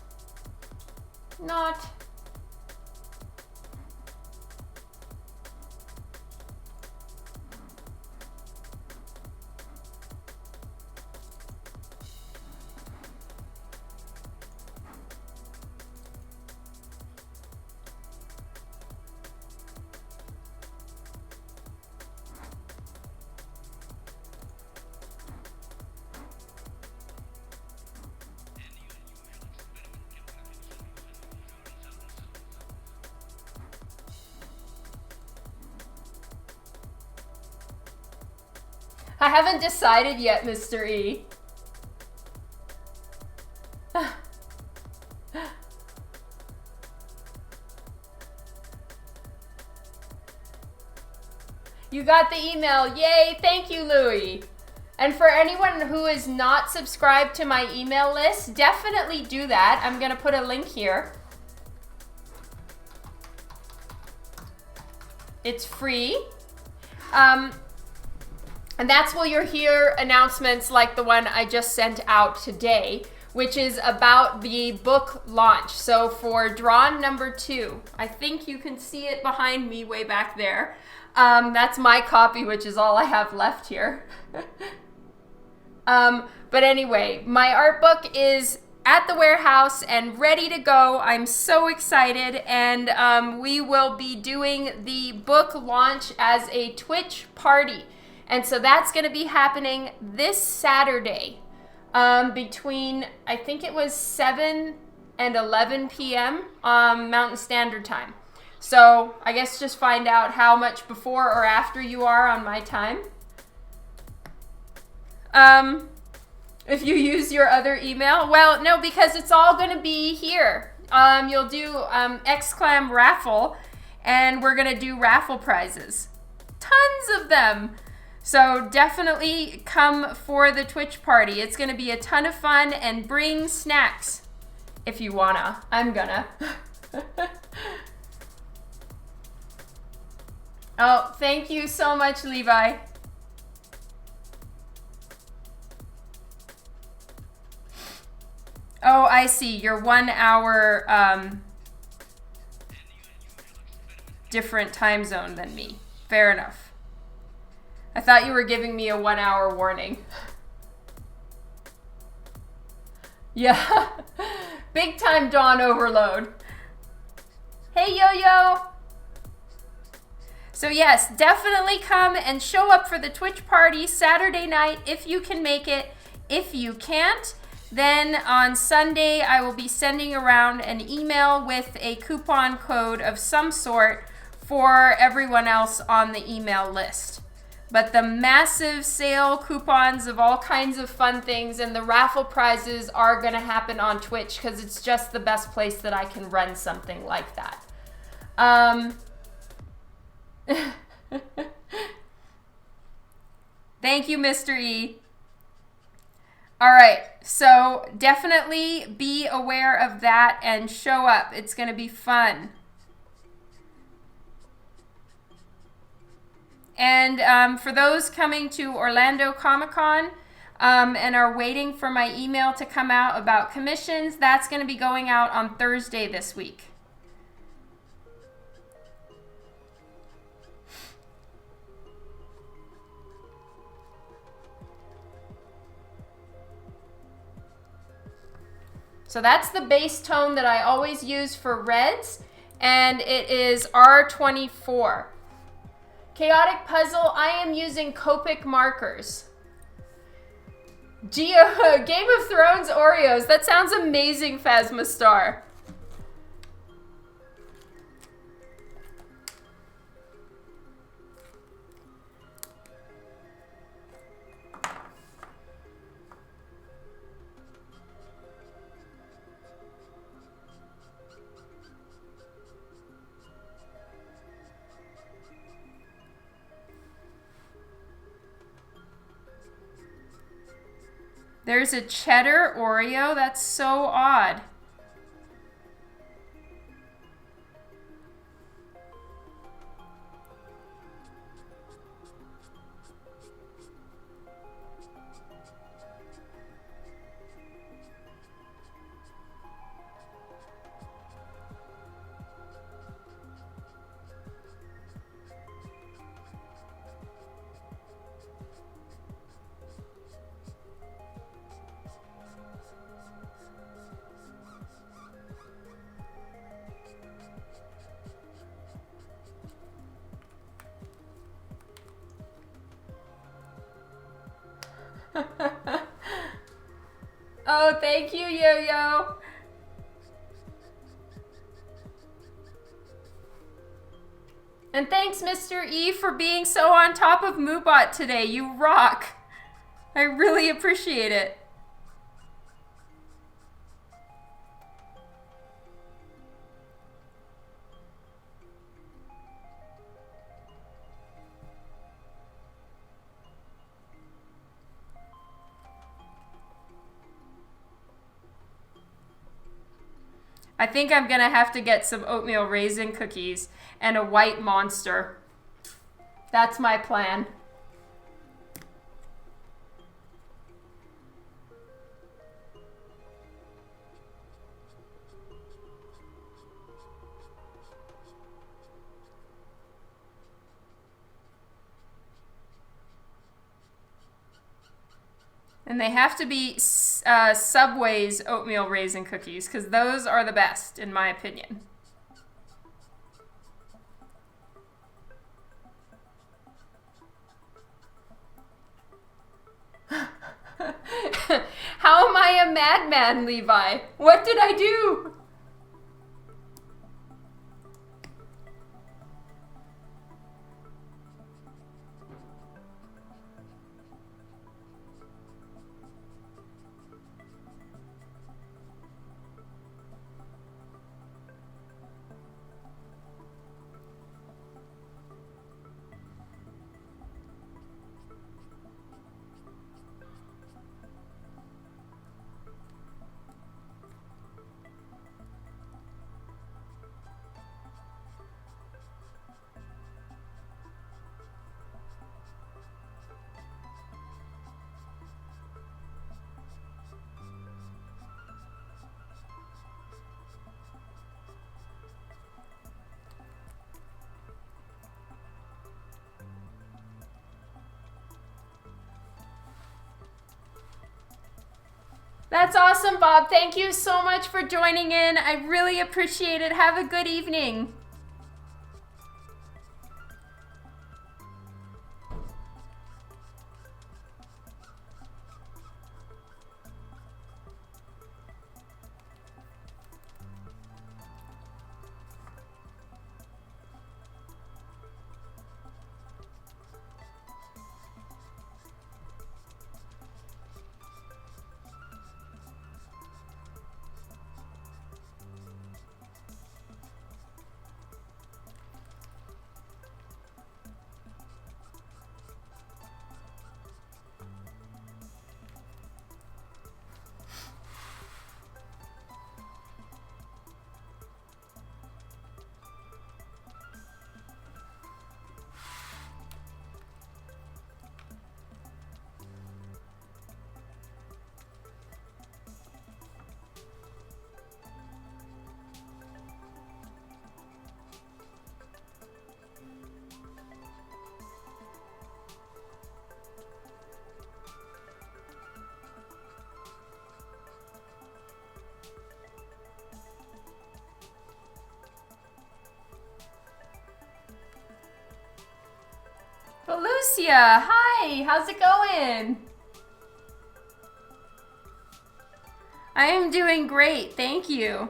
Not. I haven't decided yet, Mr. E. You got the email. Yay, thank you, Louie. And for anyone who is not subscribed to my email list, definitely do that. I'm going to put a link here. It's free. And that's where you'll hear announcements like the one I just sent out today, which is about the book launch. So for Drawn number 2, I think you can see it behind me way back there. That's my copy, which is all I have left here. But anyway, my art book is at the warehouse and ready to go. I'm so excited, and we will be doing the book launch as a Twitch party. And so that's going to be happening this Saturday between, I think it was 7 and 11 p.m. Mountain Standard Time. So I guess just find out how much before or after you are on my time. If you use your other email, well, no, because it's all going to be here. You'll do Exclam raffle, and we're going to do raffle prizes. Tons of them. So definitely come for the Twitch party. It's going to be a ton of fun, and bring snacks if you wanna. I'm gonna. Oh, thank you so much, Levi. Oh, I see. You're 1 hour different time zone than me. Fair enough. I thought you were giving me a 1 hour warning. Yeah. Big time dawn overload. Hey, Yo-Yo. So yes, definitely come and show up for the Twitch party Saturday night if you can make it. If you can't, then on Sunday I will be sending around an email with a coupon code of some sort for everyone else on the email list. But the massive sale coupons of all kinds of fun things and the raffle prizes are going to happen on Twitch because it's just the best place that I can run something like that. Thank you, Mr. E. All right, so definitely be aware of that and show up. It's going to be fun. And for those coming to Orlando Comic-Con and are waiting for my email to come out about commissions, that's going to be going out on Thursday this week. So that's the base tone that I always use for reds, and it is R24. Chaotic Puzzle, I am using Copic Markers. Game of Thrones Oreos, that sounds amazing, Phasma Star. There's a cheddar Oreo. That's so odd. Oh, thank you, Yo-Yo. And thanks, Mr. E, for being so on top of Moobot today. You rock. I really appreciate it. I think I'm gonna have to get some oatmeal raisin cookies and a white monster. That's my plan. And they have to be Subway's oatmeal raisin cookies, because those are the best, in my opinion. How am I a madman, Levi? What did I do? That's awesome, Bob. Thank you so much for joining in. I really appreciate it. Have a good evening. Lucia, hi, how's it going? I am doing great, thank you.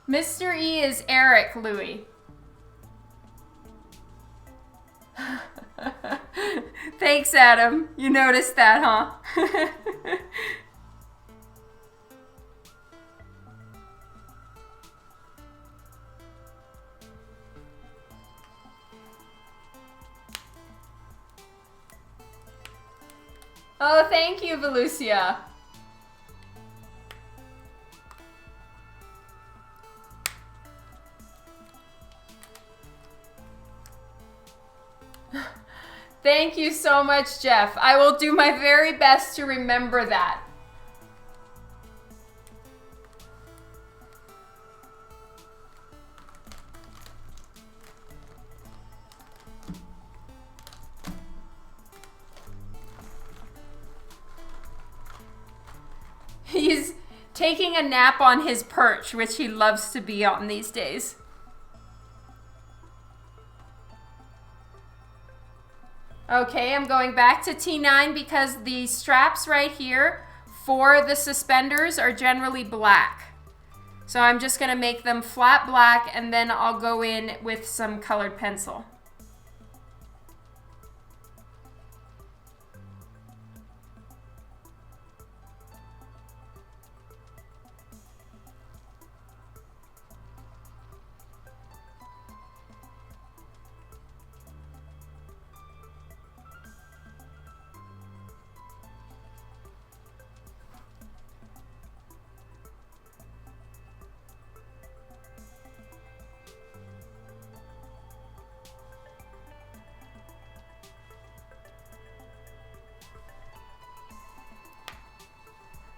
Mr. E is Eric, Louie. Thanks, Adam. You noticed that, huh? Oh, thank you, Velucia. Thank you so much, Jeff. I will do my very best to remember that. He's taking a nap on his perch, which he loves to be on these days. Okay, I'm going back to T9 because the straps right here for the suspenders are generally black. So I'm just going to make them flat black and then I'll go in with some colored pencil.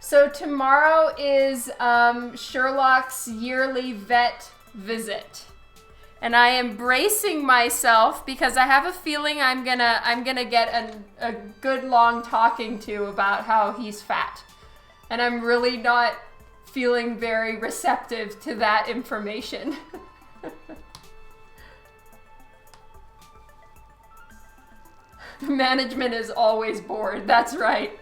So tomorrow is Sherlock's yearly vet visit. And I am bracing myself because I have a feeling I'm gonna get a good long talking to about how he's fat. And I'm really not feeling very receptive to that information. Management is always bored, that's right.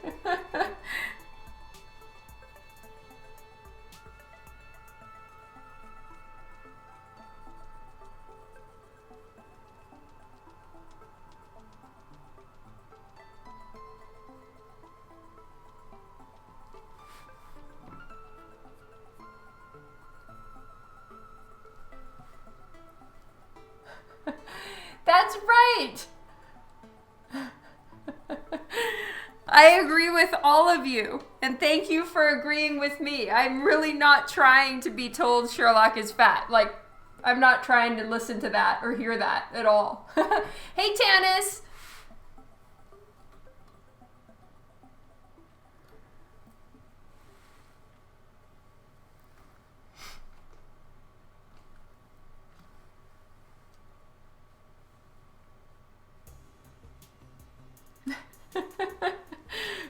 That's right. I agree with all of you. And thank you for agreeing with me. I'm really not trying to be told Sherlock is fat. Like, I'm not trying to listen to that or hear that at all. Hey, Tanis.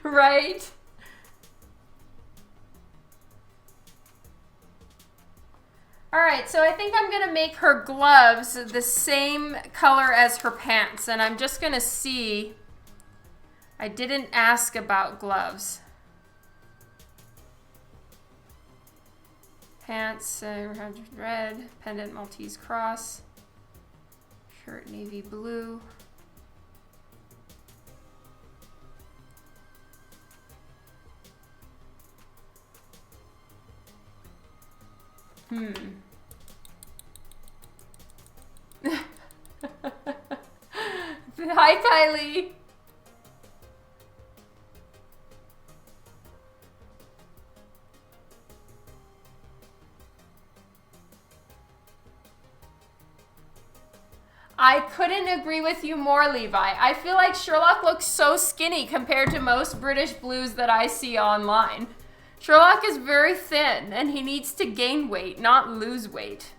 Right? All right, so I think I'm gonna make her gloves the same color as her pants, and I'm just gonna see. I didn't ask about gloves. Pants, red, pendant Maltese cross, shirt navy blue. Hi, Kylie. I couldn't agree with you more, Levi. I feel like Sherlock looks so skinny compared to most British blues that I see online. Sherlock is very thin, and he needs to gain weight, not lose weight.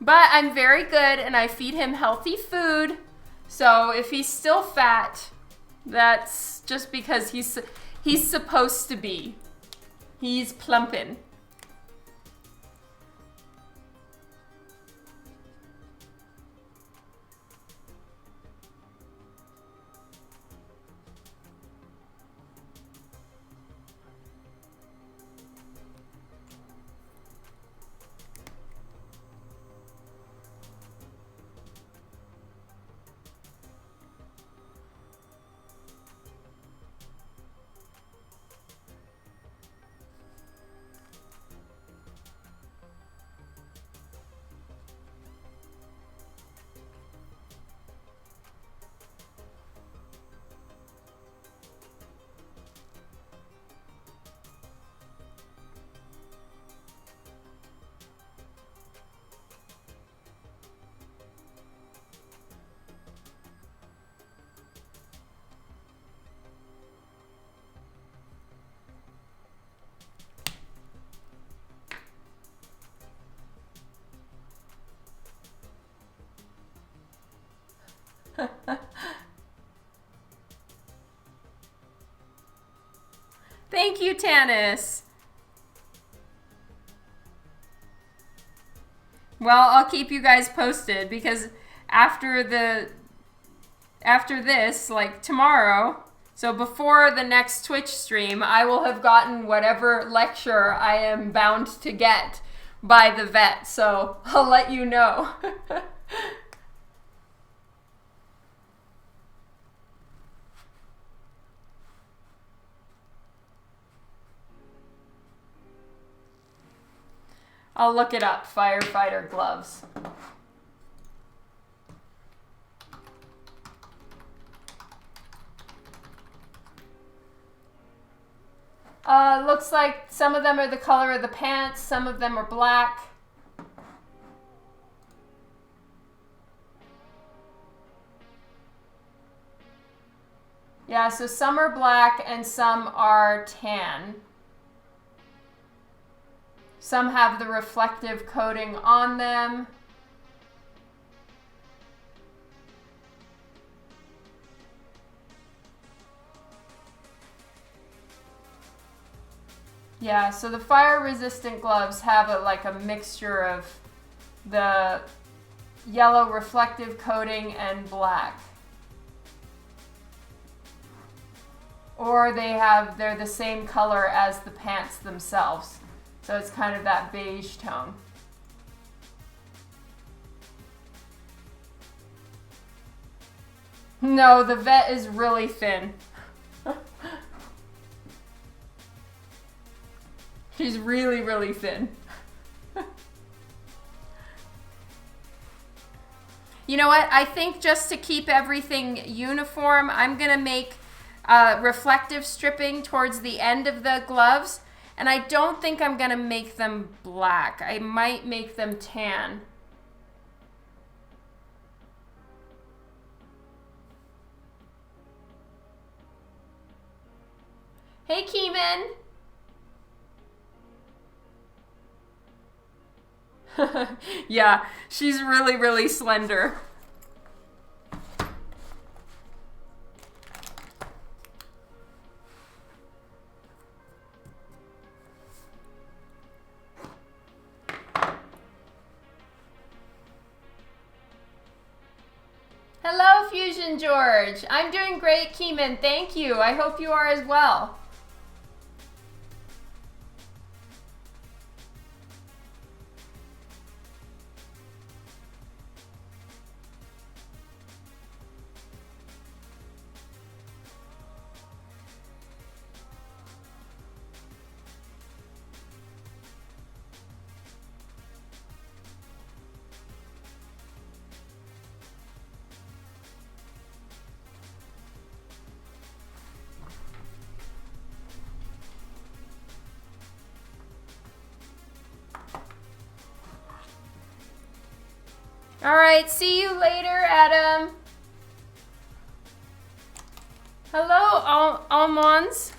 But I'm very good, and I feed him healthy food. So if he's still fat, that's just because he's supposed to be. He's plumping. Thank you, Tanis. Well, I'll keep you guys posted because after this, like tomorrow, so before the next Twitch stream, I will have gotten whatever lecture I am bound to get by the vet. So I'll let you know. I'll look it up, Firefighter gloves. Looks like some of them are the color of the pants, some of them are black. Yeah, so some are black and some are tan. Some have the reflective coating on them. Yeah, so the fire-resistant gloves have like a mixture of the yellow reflective coating and black. Or they're the same color as the pants themselves. So it's kind of that beige tone. No, the vet is really thin. She's really, really thin. You know what? I think just to keep everything uniform, I'm gonna make reflective stripping towards the end of the gloves. And I don't think I'm gonna make them black. I might make them tan. Hey, Keeman. Yeah, she's really, really slender. Hello, Fusion George. I'm doing great, Keeman. Thank you. I hope you are as well. All right, see you later, Adam. Hello, Almonds.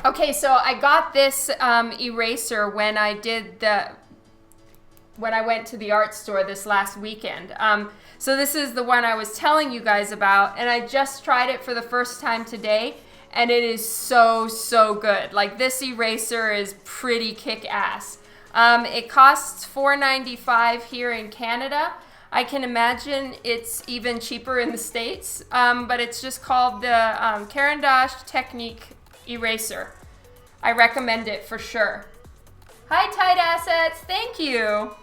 Okay, so I got this eraser when I went to the art store this last weekend. So this is the one I was telling you guys about, and I just tried it for the first time today, and it is so, so good. Like, this eraser is pretty kick-ass. It costs $4.95 here in Canada. I can imagine it's even cheaper in the States, but it's just called the Caran d'Ache Technique eraser. I recommend it for sure. Hi, Tight Assets. Thank you.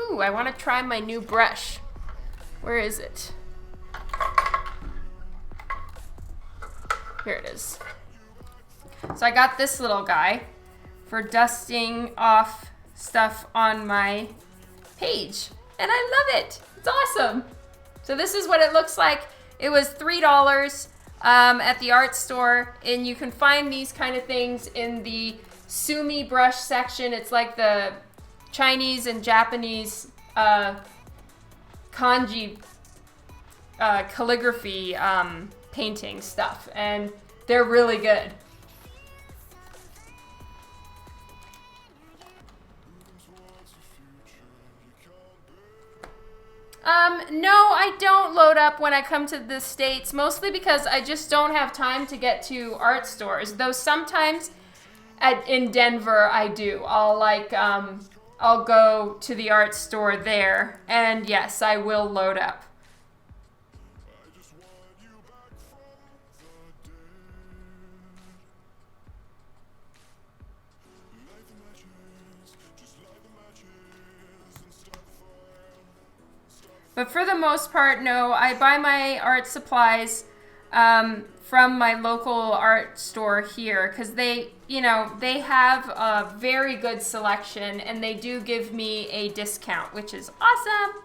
Ooh, I want to try my new brush. Where is it? Here it is. So I got this little guy for dusting off stuff on my page, and I love it. It's awesome. So this is what it looks like. It was $3 at the art store, and you can find these kind of things in the Sumi brush section. It's like the Chinese and Japanese kanji calligraphy painting stuff, and they're really good. No, I don't load up when I come to the States, mostly because I just don't have time to get to art stores. Though sometimes in Denver I do. I'll go to the art store there, and yes, I will load up. But for the most part, no, I buy my art supplies from my local art store here, because they have a very good selection, and they do give me a discount, which is awesome.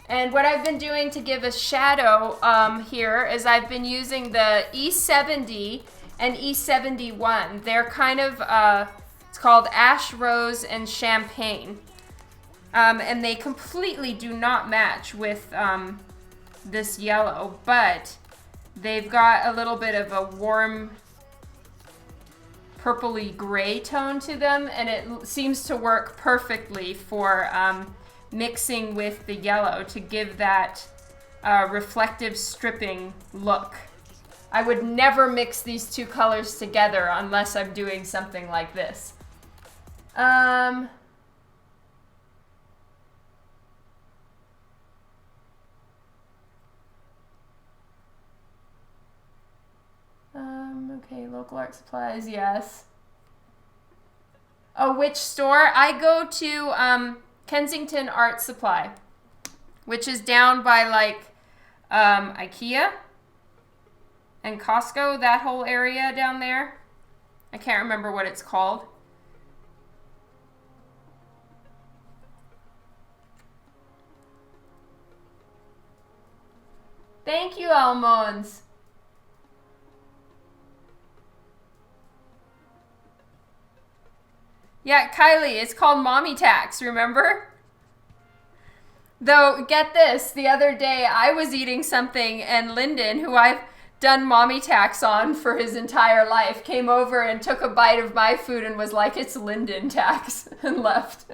And what I've been doing to give a shadow here is I've been using the E70 and E71. They're kind of, it's called Ash Rose and Champagne. And they completely do not match with this yellow, but they've got a little bit of a warm purpley gray tone to them, and it seems to work perfectly for mixing with the yellow to give that reflective stripping look. I would never mix these two colors together unless I'm doing something like this. Okay, local art supplies, yes. Oh, which store? I go to Kensington Art Supply, which is down by like IKEA and Costco, that whole area down there. I can't remember what it's called. Thank you, Almonds. Yeah, Kylie, it's called Mommy Tax, remember? Though, get this, the other day I was eating something and Lyndon, who I've done Mommy Tax on for his entire life, came over and took a bite of my food and was like, it's Lyndon Tax, and left.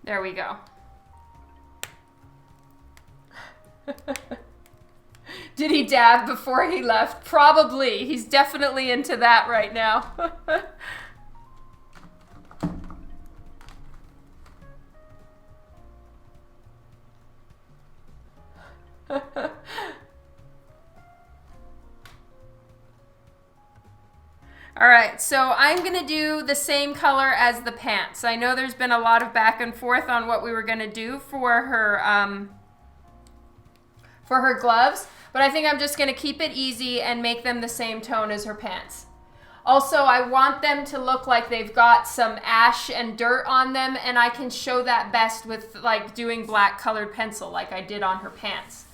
There we go. Did he dab before he left? Probably. He's definitely into that right now. All right, so I'm gonna do the same color as the pants. I know there's been a lot of back and forth on what we were gonna do for her gloves, but I think I'm just gonna keep it easy and make them the same tone as her pants. Also, I want them to look like they've got some ash and dirt on them, and I can show that best with like doing black colored pencil like I did on her pants.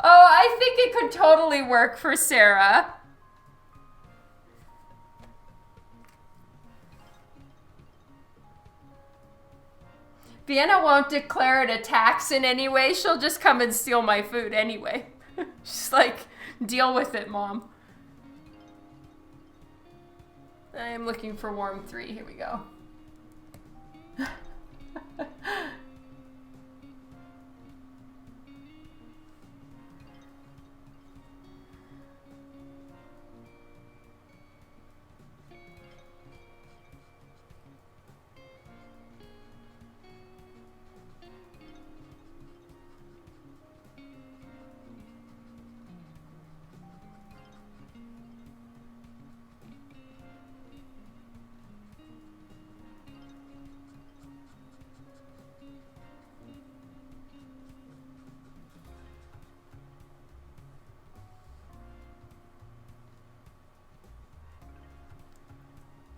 Oh, I think it could totally work for Sarah. Vienna won't declare it a tax in any way. She'll just come and steal my food anyway. She's like, deal with it, Mom. I am looking for warm 3. Here we go.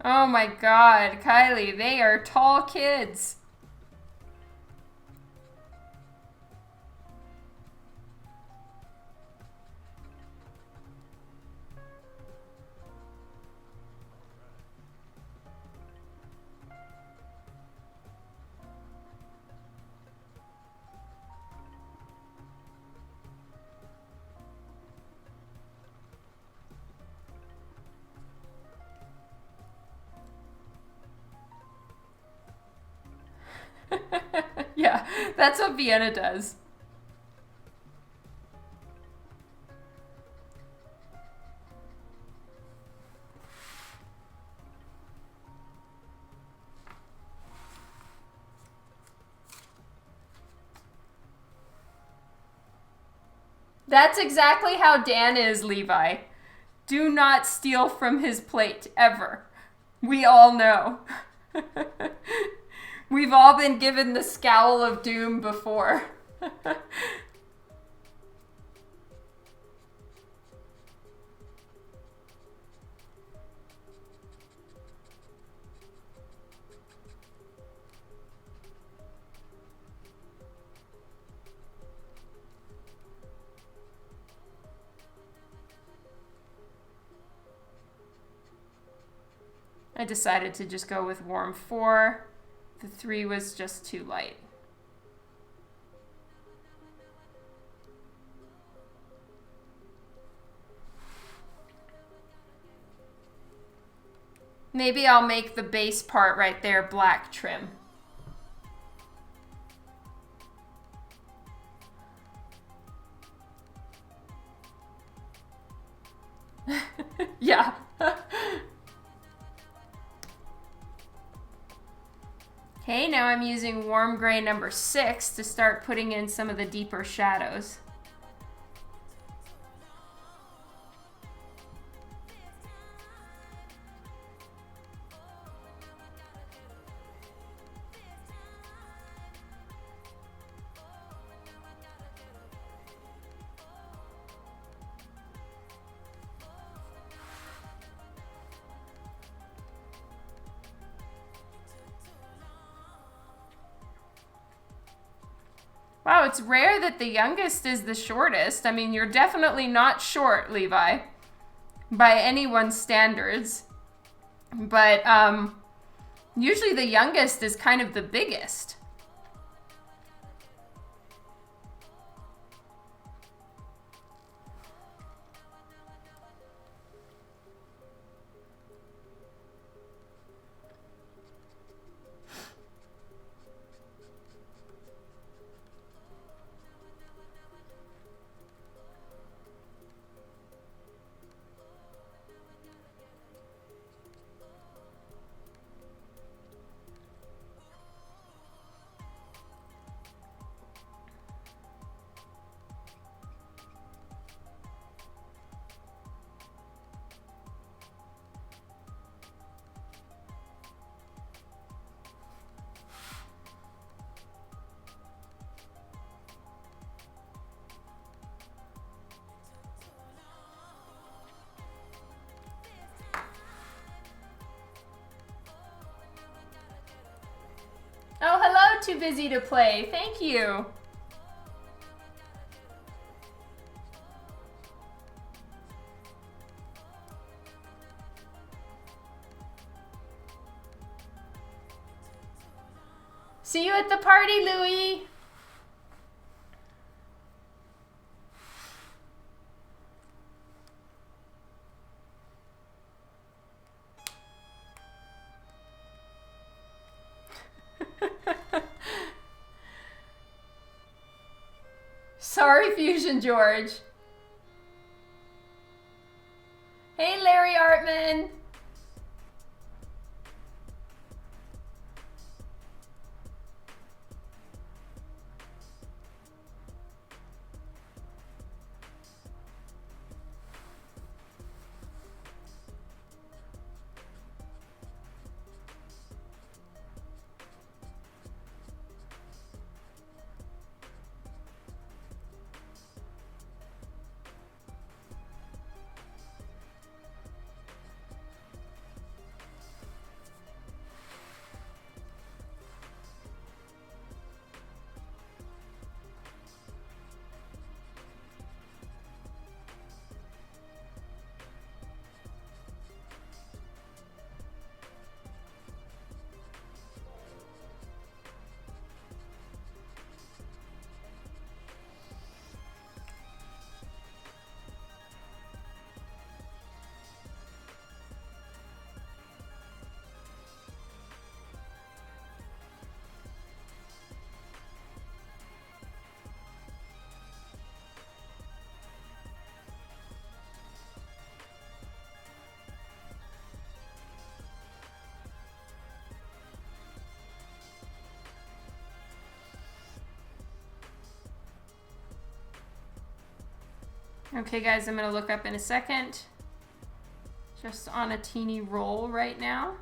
Oh my God, Kylie, they are tall kids. Yeah, that's what Vienna does. That's exactly how Dan is, Levi. Do not steal from his plate, ever. We all know. We've all been given the scowl of doom before. I decided to just go with warm 4. The 3 was just too light. Maybe I'll make the base part right there black trim. Yeah. Okay, now I'm using warm gray number 6 to start putting in some of the deeper shadows. Wow, it's rare that the youngest is the shortest. I mean, you're definitely not short, Levi, by anyone's standards. But usually the youngest is kind of the biggest. Oh, hello, Too Busy to Play. Thank you. See you at the party, Louie. Sorry, Fusion George. Hey, Larry Artman. Okay, guys, I'm going to look up in a second. Just on a teeny roll right now.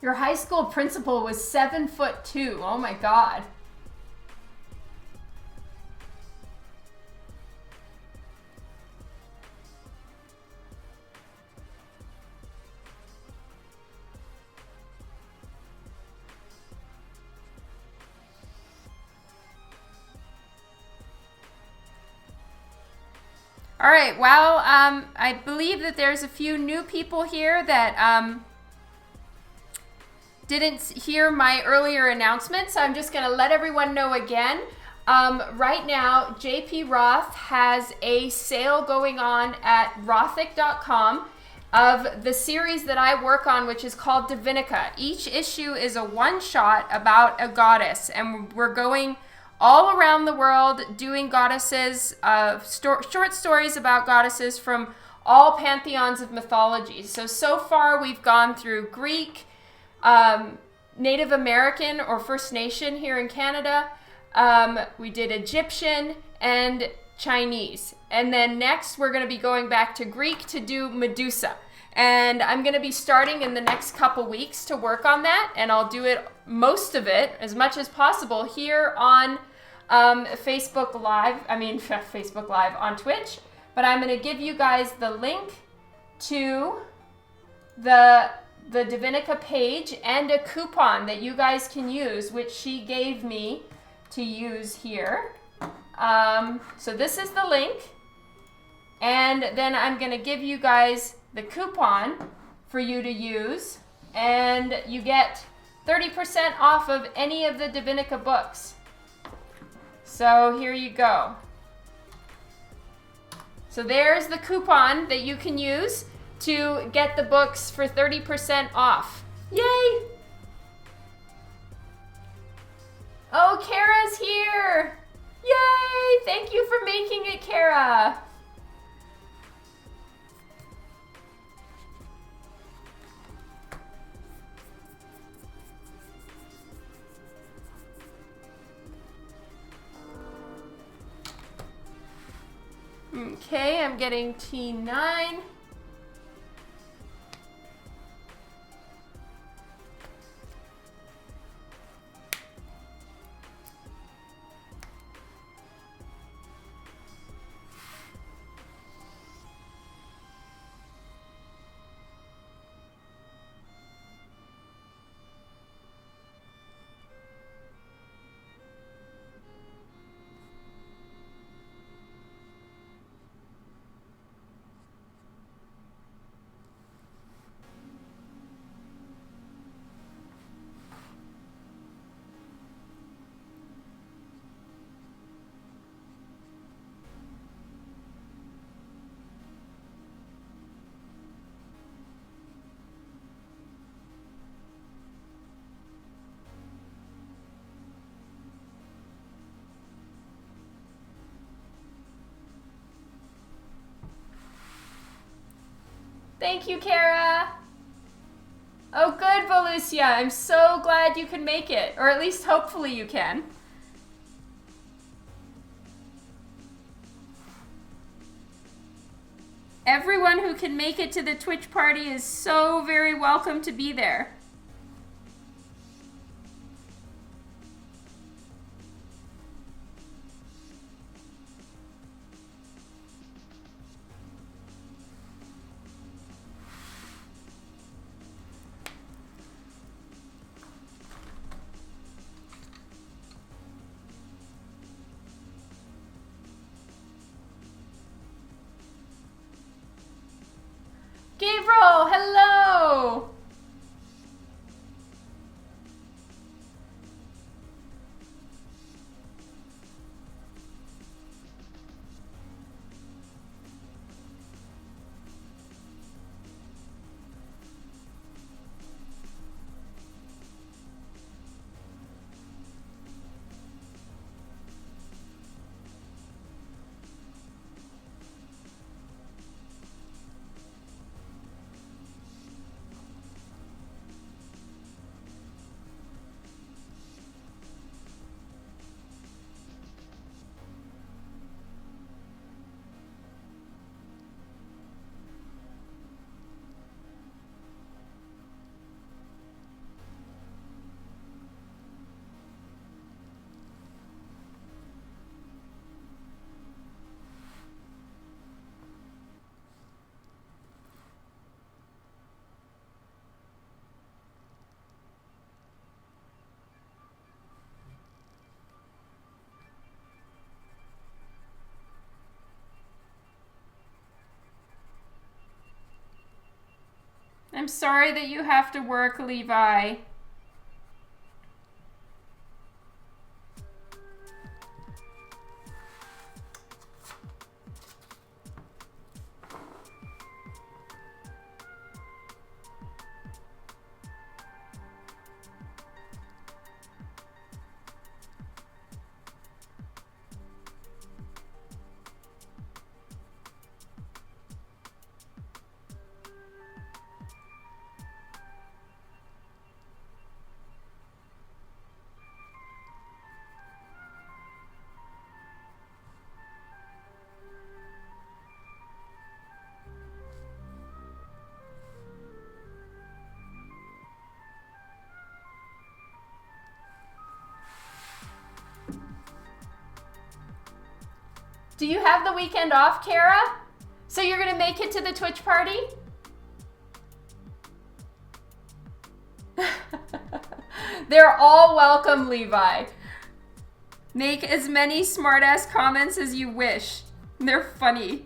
Your high school principal was 7'2". Oh my God. All right, well, I believe that there's a few new people here that didn't hear my earlier announcement, so I'm just going to let everyone know again. Right now, JP Roth has a sale going on at rothic.com of the series that I work on, which is called Divinica. Each issue is a one-shot about a goddess, and we're going all around the world doing goddesses, short stories about goddesses from all pantheons of mythology. So far we've gone through Greek, Native American or First Nation here in Canada. We did Egyptian and Chinese. And then next we're going to be going back to Greek to do Medusa. And I'm going to be starting in the next couple weeks to work on that. And I'll do it, most of it, as much as possible here on Facebook Live on Twitch. But I'm going to give you guys the link to the Divinica page and a coupon that you guys can use, which she gave me to use here. So this is the link. And then I'm going to give you guys the coupon for you to use. And you get 30% off of any of the Divinica books. So here you go. So there's the coupon that you can use to get the books for 30% off. Yay! Oh, Kara's here! Yay! Thank you for making it, Kara. Okay, I'm getting T9. Thank you, Kara. Oh, good, Volusia. I'm so glad you could make it, or at least hopefully you can. Everyone who can make it to the Twitch party is so very welcome to be there. Gabriel, hello! I'm sorry that you have to work, Levi. Do you have the weekend off, Kara? So you're gonna make it to the Twitch party? They're all welcome, Levi. Make as many smart-ass comments as you wish. They're funny.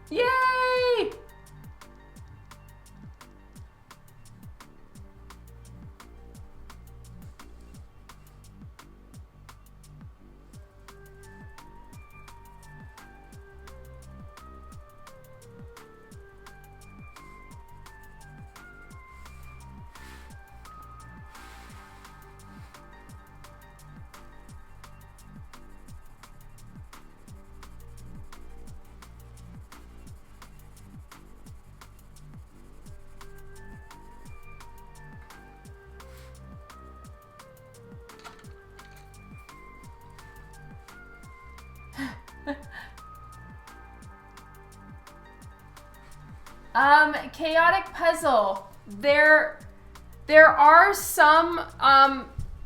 Yay! Chaotic puzzle. There are some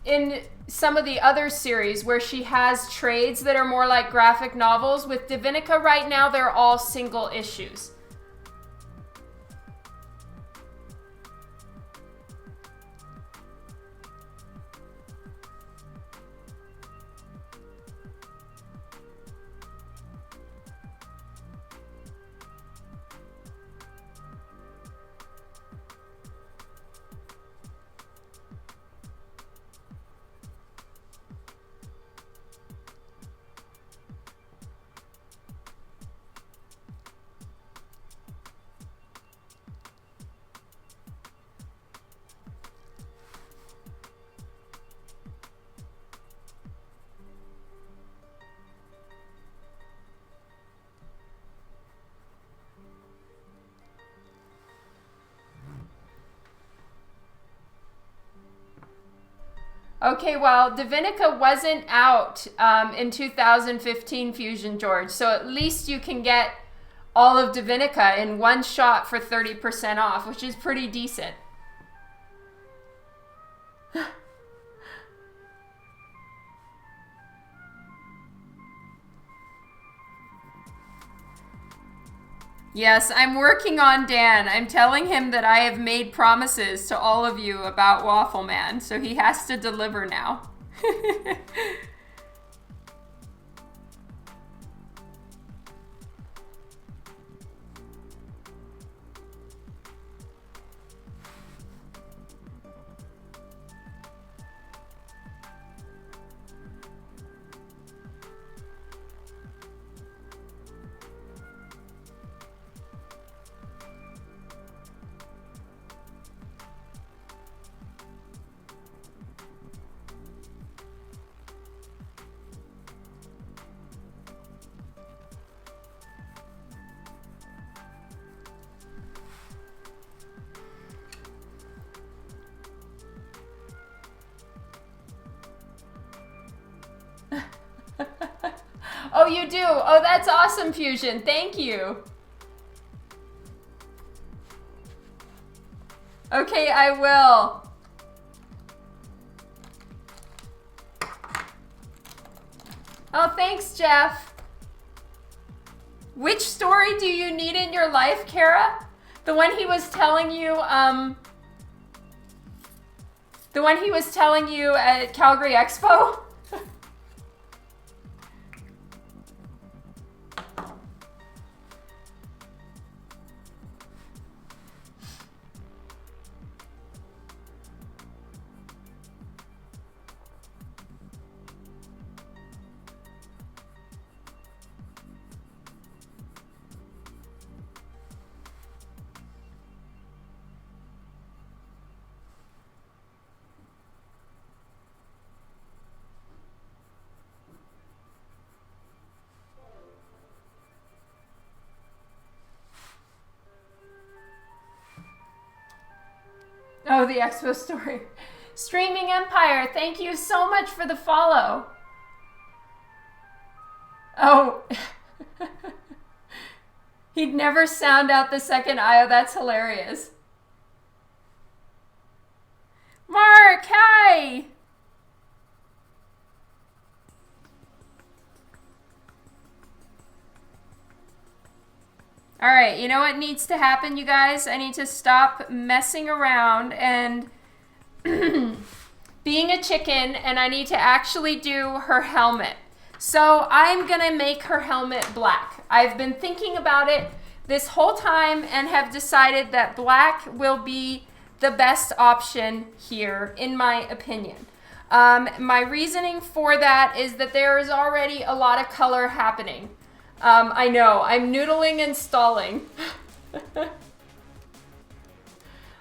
in some of the other series where she has trades that are more like graphic novels. With Divinica right now, they're all single issues. Okay, well, Divinica wasn't out in 2015, Fusion George, so at least you can get all of Divinica in one shot for 30% off, which is pretty decent. Yes, I'm working on Dan. I'm telling him that I have made promises to all of you about Waffle Man, so he has to deliver now. Oh, you do? Oh, that's awesome, Fusion. Thank you. Okay, I will. Oh, thanks, Jeff. Which story do you need in your life, Kara? The one he was telling you The one he was telling you at Calgary Expo? Oh, the Expo story. Streaming Empire, thank you so much for the follow. Oh. He'd never sound out the second I. Oh, that's hilarious. Mark, hi. All right, you know what needs to happen, you guys? I need to stop messing around and being a chicken, and I need to actually do her helmet. So I'm gonna make her helmet black. I've been thinking about it this whole time and have decided that black will be the best option here, in my opinion. My reasoning for that is that there is already a lot of color happening. I know, I'm noodling and stalling.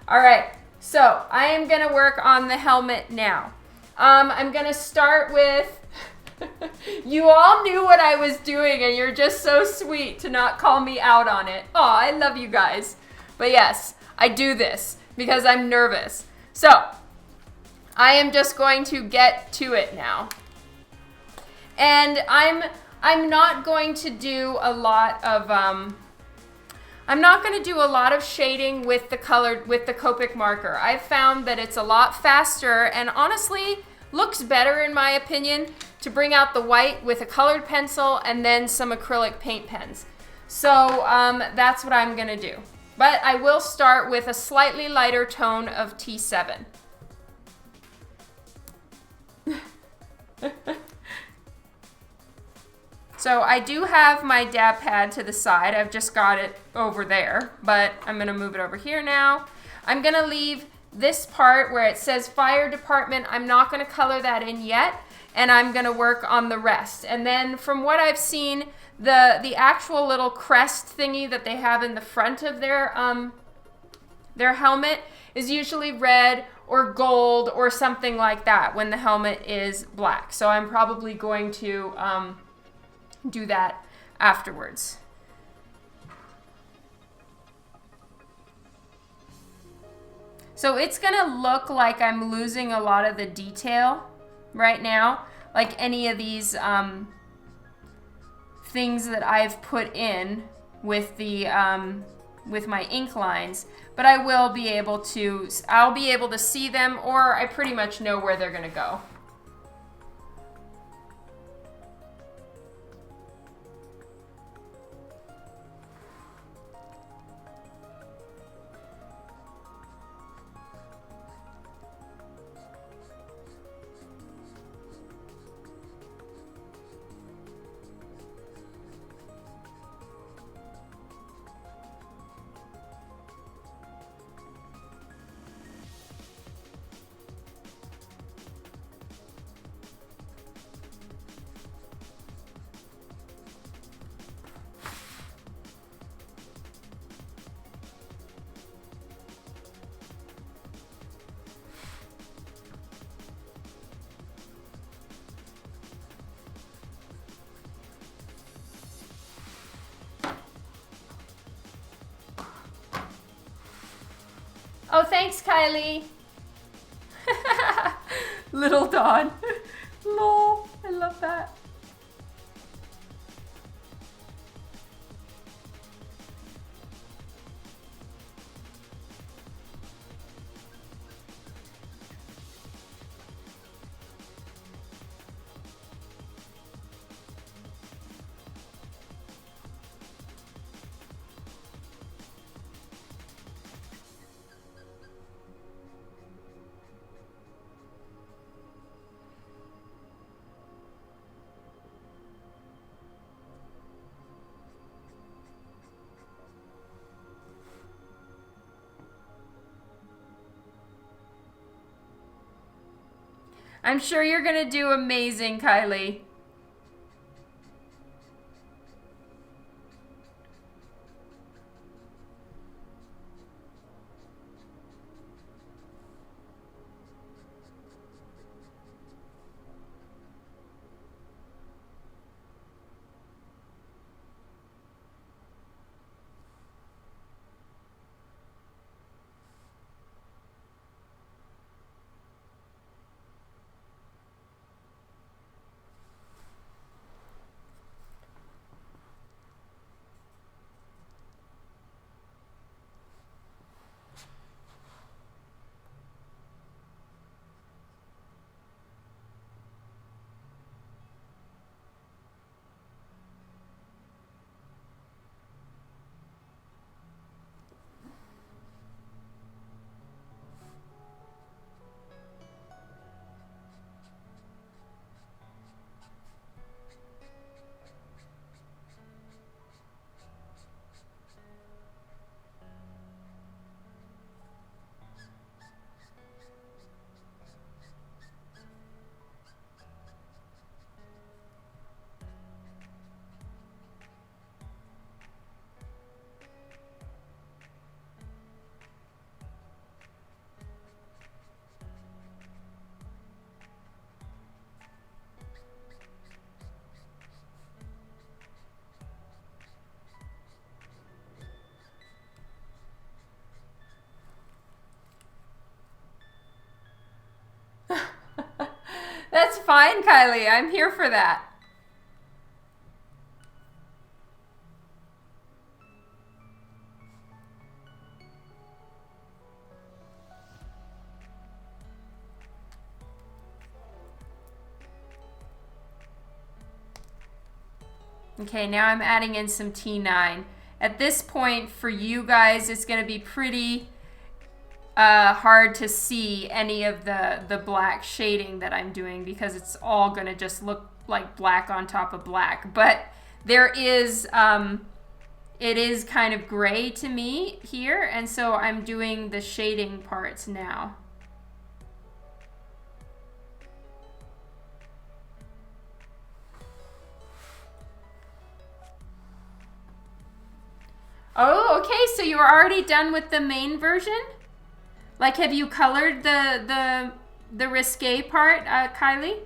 All right, so I am gonna work on the helmet now. I'm gonna start with, you all knew what I was doing and you're just so sweet to not call me out on it. Oh, I love you guys. But yes, I do this because I'm nervous. So, I am just going to get to it now. And I'm not going to do a lot of shading with the Copic marker. I've found that it's a lot faster and honestly looks better in my opinion to bring out the white with a colored pencil and then some acrylic paint pens. So that's what I'm gonna do. But I will start with a slightly lighter tone of T7. So I do have my dab pad to the side. I've just got it over there, but I'm gonna move it over here now. I'm gonna leave this part where it says fire department. I'm not gonna color that in yet, and I'm gonna work on the rest. And then from what I've seen, the actual little crest thingy that they have in the front of their helmet is usually red or gold or something like that when the helmet is black. So I'm probably going to do that afterwards. So it's gonna look like I'm losing a lot of the detail right now, like any of these things that I've put in with the with my ink lines, but I will be able to, I'll be able to see them, or I pretty much know where they're gonna go. Oh, thanks, Kylie. Little Dawn. Lol, I love that. I'm sure you're going to do amazing, Kylie. That's fine, Kylie. I'm here for that. Okay, now I'm adding in some T9. At this point, for you guys, it's going to be pretty hard to see any of the black shading that I'm doing because it's all going to just look like black on top of black. But there is, it is kind of gray to me here, and so I'm doing the shading parts now. Oh, okay, so you're already done with the main version? Like, have you colored the risque part, Kylie?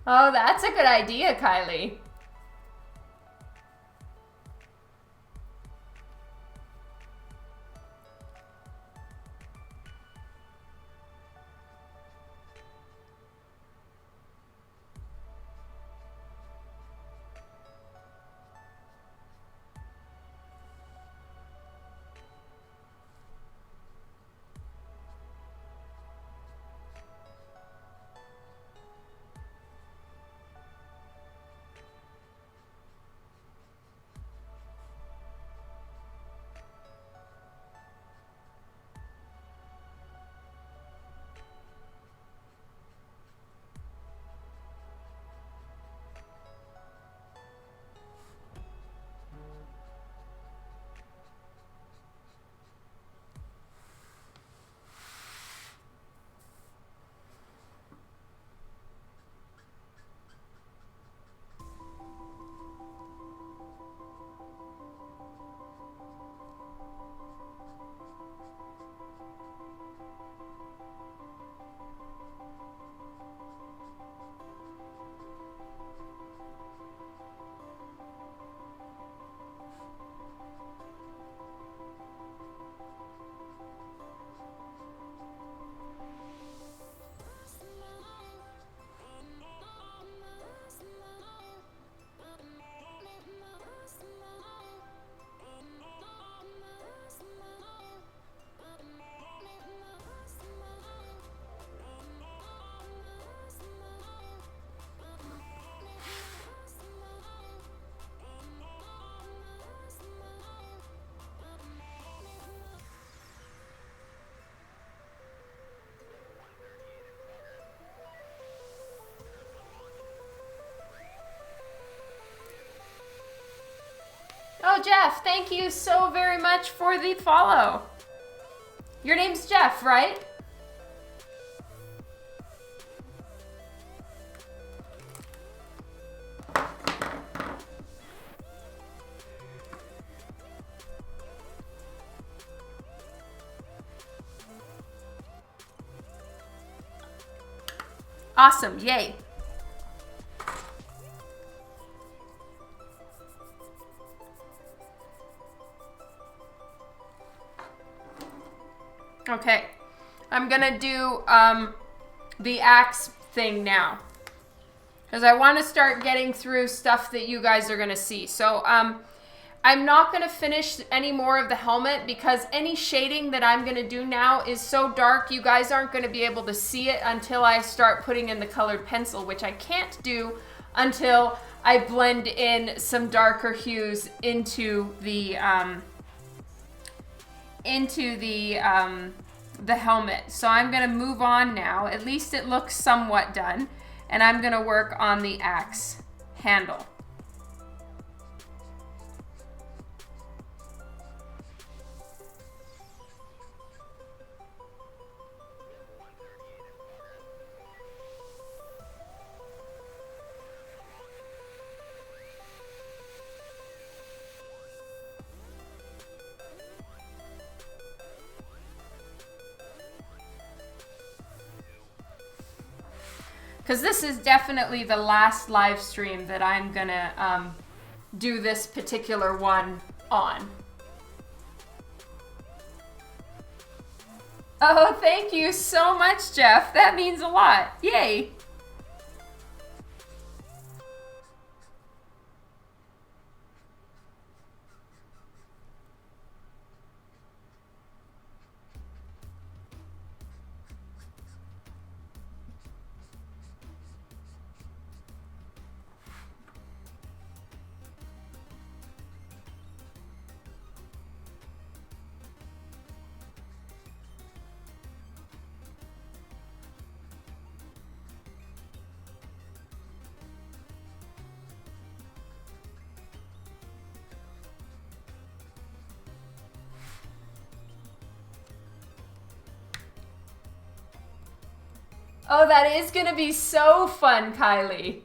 Oh, that's a good idea, Kylie. Oh, Jeff, thank you so very much for the follow. Your name's Jeff, right? Awesome, yay. Okay, I'm gonna do the axe thing now, because I want to start getting through stuff that you guys are gonna see. So I'm not gonna finish any more of the helmet because any shading that I'm gonna do now is so dark you guys aren't gonna be able to see it until I start putting in the colored pencil, which I can't do until I blend in some darker hues into the helmet. So I'm gonna move on now. At least it looks somewhat done. And I'm gonna work on the axe handle. Because this is definitely the last live stream that I'm gonna do this particular one on. Oh, thank you so much, Jeff. That means a lot. Yay. Oh, that is gonna be so fun, Kylie.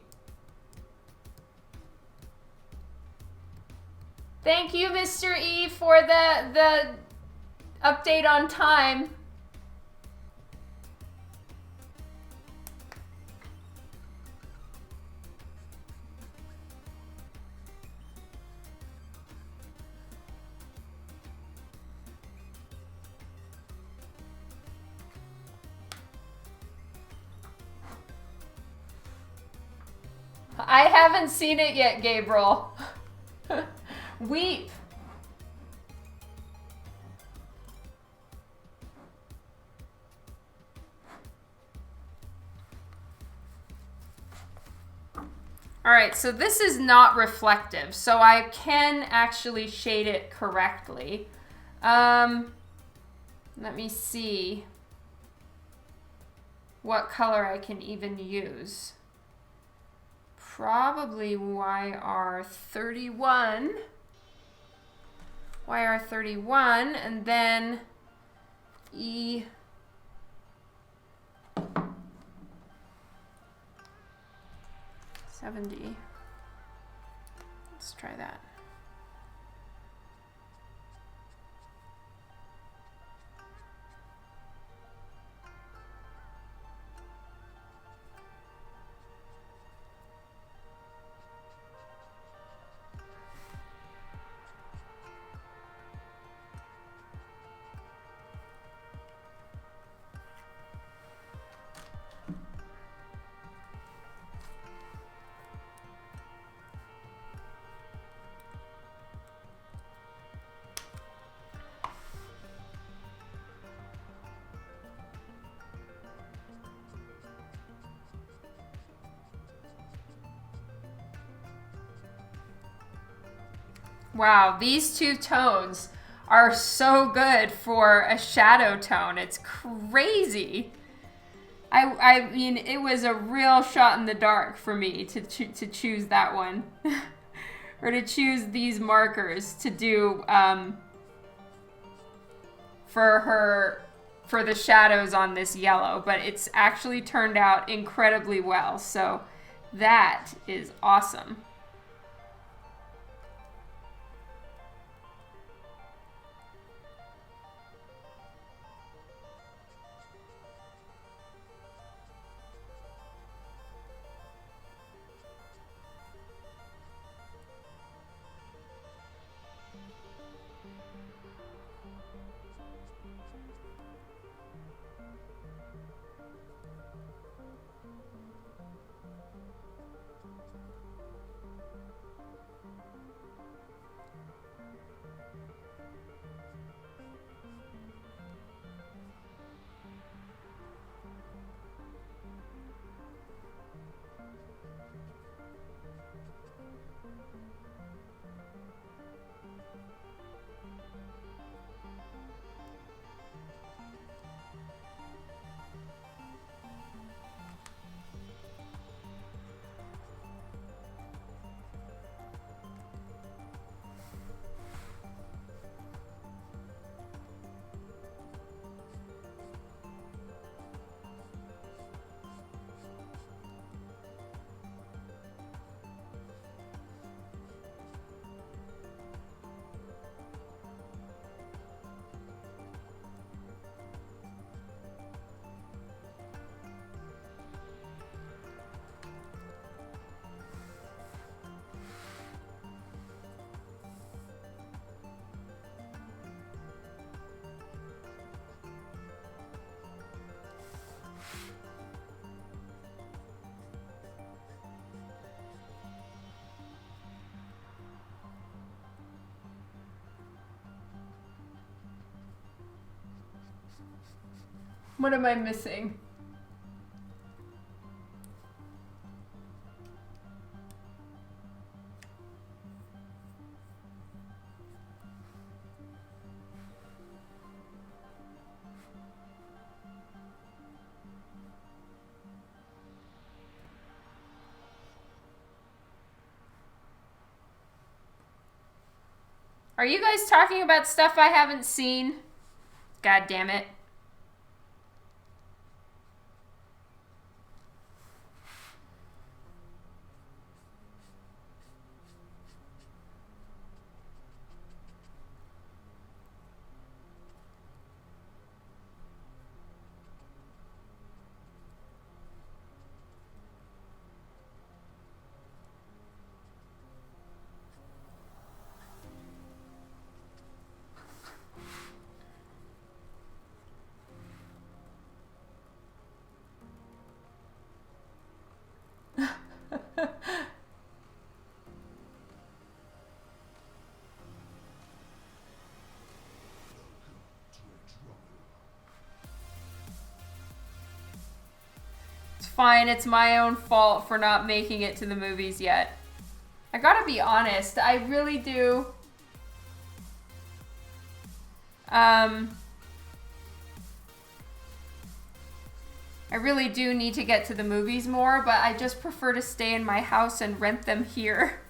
Thank you, Mr. E, for the update on time. I haven't seen it yet, Gabriel. Weep. All right, so this is not reflective, so I can actually shade it correctly. Let me see what color I can even use. Probably YR31. YR31, and then E. $70. Let's try that. Wow, these two tones are so good for a shadow tone. It's crazy. I mean, it was a real shot in the dark for me to choose that one. Or to choose these markers to do for the shadows on this yellow. But it's actually turned out incredibly well. So that is awesome. What am I missing? Are you guys talking about stuff I haven't seen? God damn it. fine. It's my own fault for not making it to the movies yet. I gotta be honest. I really do. I really do need to get to the movies more, but I just prefer to stay in my house and rent them here.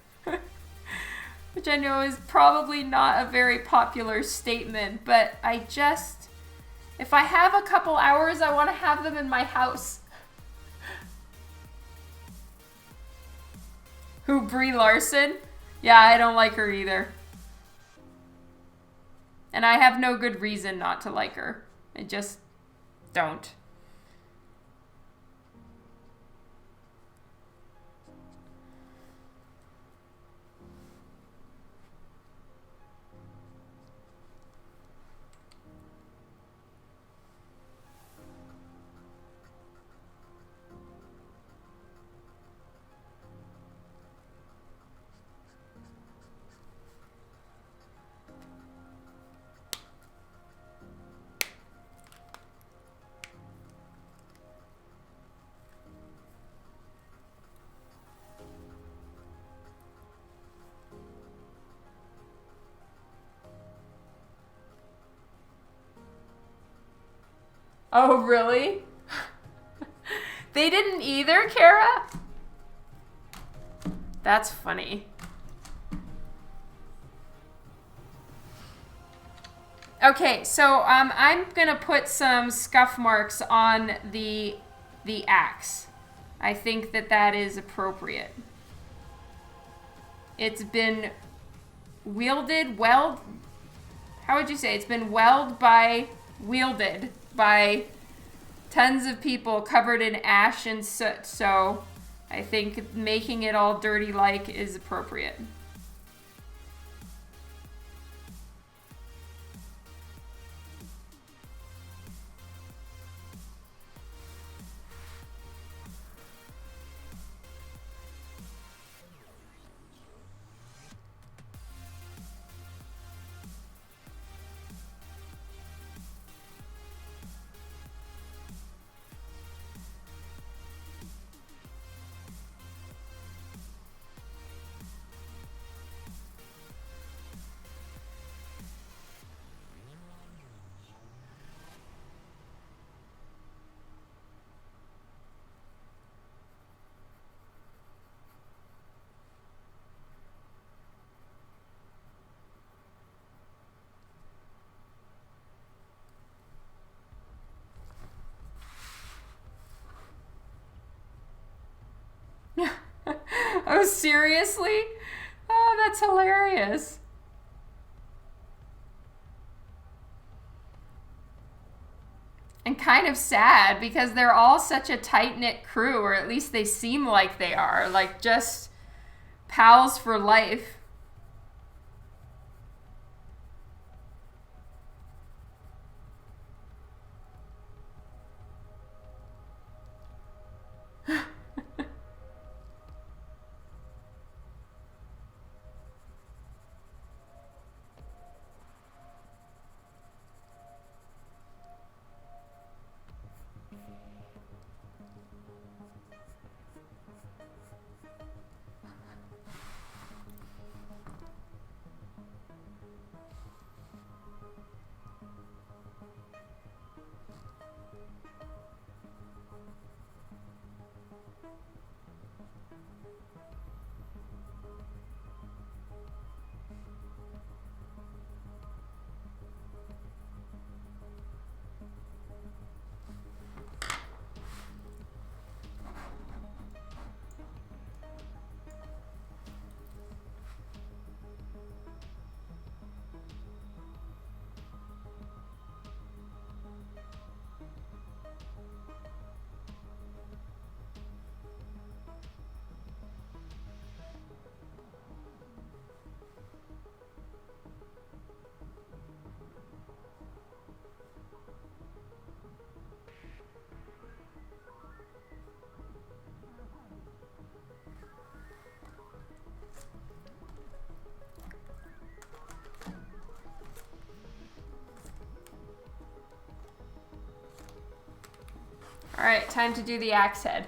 Which I know is probably not a very popular statement, but I just, if I have a couple hours, I want to have them in my house. Who, Brie Larson? Yeah, I don't like her either. And I have no good reason not to like her. I just don't. Oh, really? They didn't either, Kara? That's funny. Okay, so I'm gonna put some scuff marks on the axe. I think that is appropriate. It's been wielded, how would you say? It's been wielded by tons of people covered in ash and soot, so I think making it all dirty like is appropriate. Oh, seriously? Oh, that's hilarious. And kind of sad because they're all such a tight-knit crew, or at least they seem like they are, like just pals for life. All right, time to do the axe head.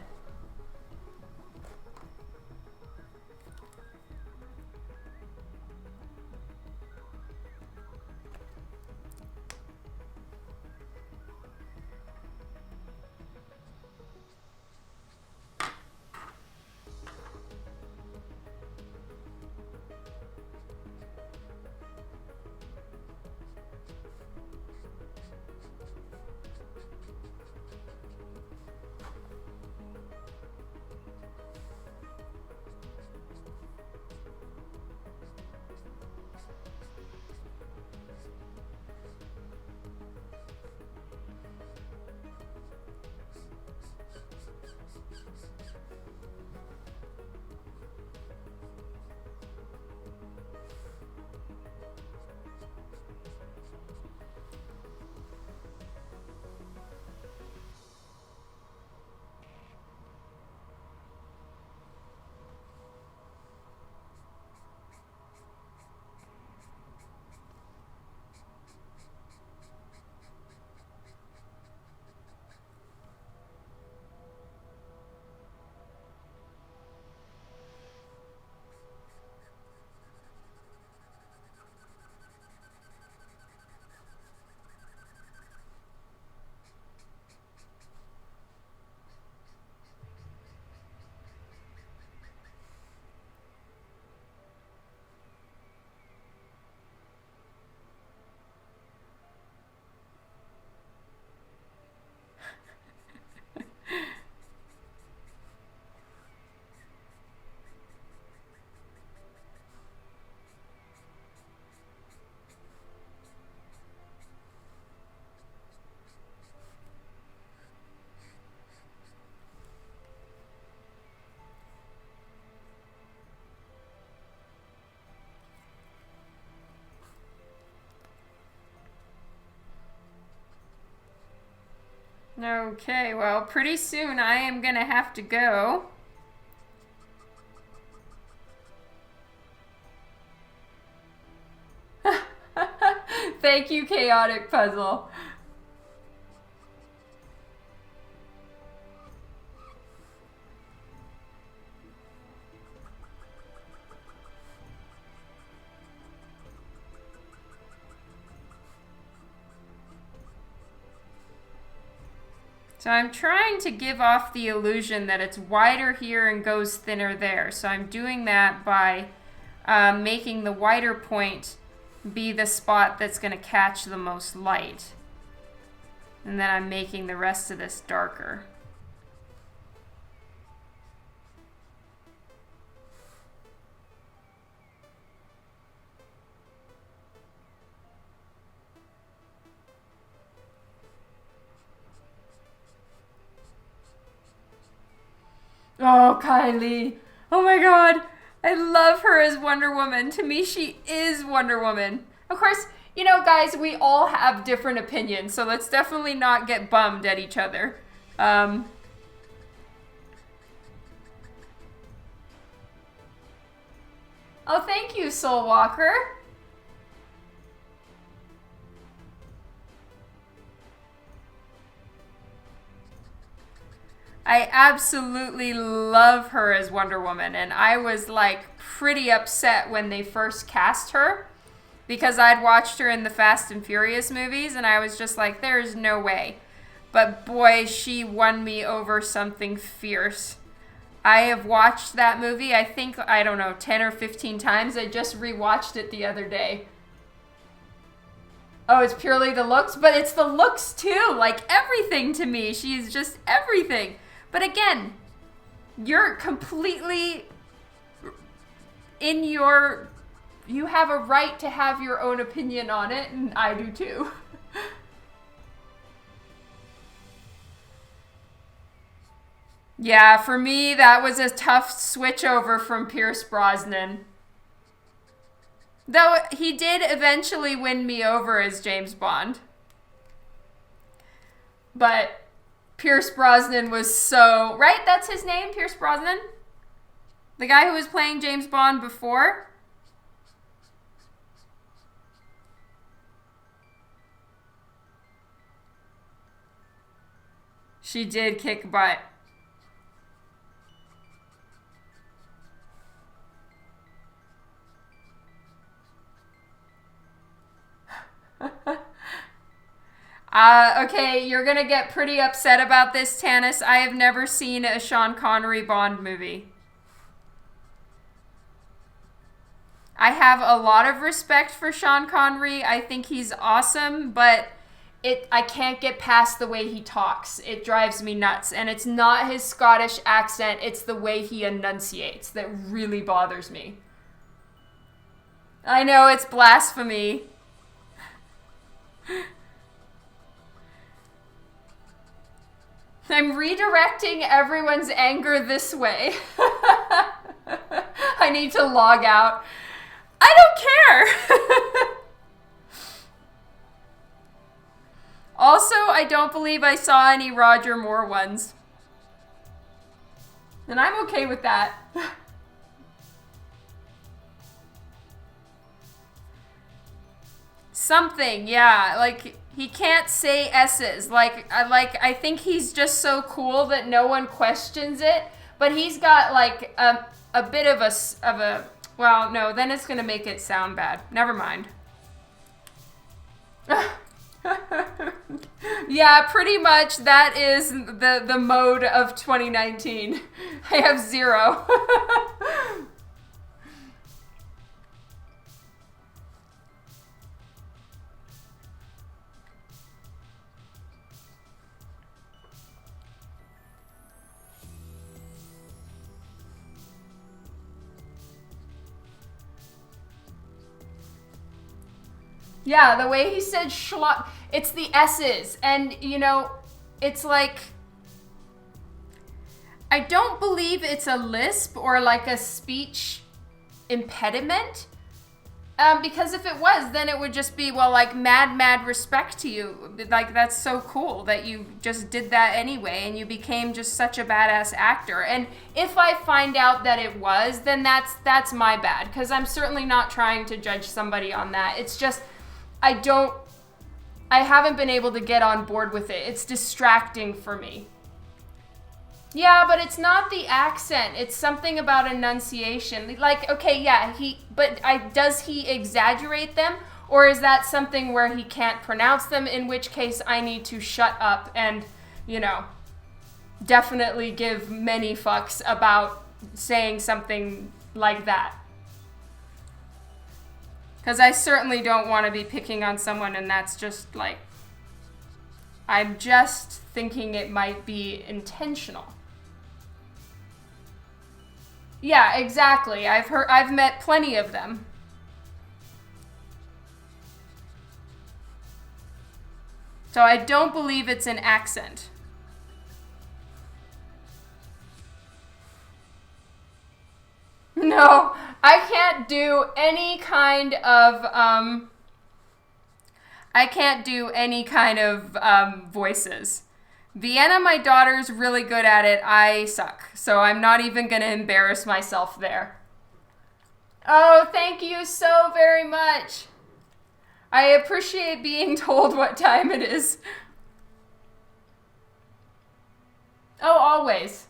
Okay, well, pretty soon I am gonna have to go. Thank you, Chaotic Puzzle. So I'm trying to give off the illusion that it's wider here and goes thinner there. So I'm doing that by making the wider point be the spot that's going to catch the most light. And then I'm making the rest of this darker. Oh, Kylie. Oh my god. I love her as Wonder Woman. To me, she is Wonder Woman. Of course, you know, guys, we all have different opinions, so let's definitely not get bummed at each other. Oh, thank you, Soul Walker. I absolutely love her as Wonder Woman, and I was like pretty upset when they first cast her because I'd watched her in the Fast and Furious movies and I was just like, there's no way. But boy, she won me over something fierce. I have watched that movie, I think, I don't know, 10 or 15 times. I just rewatched it the other day. Oh, it's purely the looks, but it's the looks too, like everything to me. She's just everything. But again, you're completely in your... You have a right to have your own opinion on it, and I do too. Yeah, for me, that was a tough switch over from Pierce Brosnan. Though he did eventually win me over as James Bond. But Pierce Brosnan was so... Right? That's his name? Pierce Brosnan? The guy who was playing James Bond before? She did kick butt. Okay, you're gonna get pretty upset about this, Tanis. I have never seen a Sean Connery Bond movie. I have a lot of respect for Sean Connery. I think he's awesome, but I can't get past the way he talks. It drives me nuts. And it's not his Scottish accent, it's the way he enunciates that really bothers me. I know, it's blasphemy. I'm redirecting everyone's anger this way. I need to log out. I don't care. Also, I don't believe I saw any Roger Moore ones. And I'm okay with that. Something, yeah. Like, he can't say S's. I think he's just so cool that no one questions it. But he's got, like, a bit of a... Well, no, then it's going to make it sound bad. Never mind. Yeah, pretty much that is the mode of 2019. I have 0. Yeah, the way he said schlock, it's the S's. And, you know, it's like, I don't believe it's a lisp or like a speech impediment. Because if it was, then it would just be, well, like, mad respect to you. Like, that's so cool that you just did that anyway, and you became just such a badass actor. And if I find out that it was, then that's my bad, because I'm certainly not trying to judge somebody on that. It's just, I haven't been able to get on board with it. It's distracting for me. Yeah, but it's not the accent. It's something about enunciation. Like, okay, yeah, does he exaggerate them? Or is that something where he can't pronounce them, in which case I need to shut up and, definitely give many fucks about saying something like that. Because I certainly don't want to be picking on someone, and that's just like, I'm just thinking it might be intentional. Yeah, exactly. I've met plenty of them. So I don't believe it's an accent. No, I can't do any kind of voices. Vienna, my daughter's really good at it. I suck. So I'm not even going to embarrass myself there. Oh, thank you so very much. I appreciate being told what time it is. Oh, always.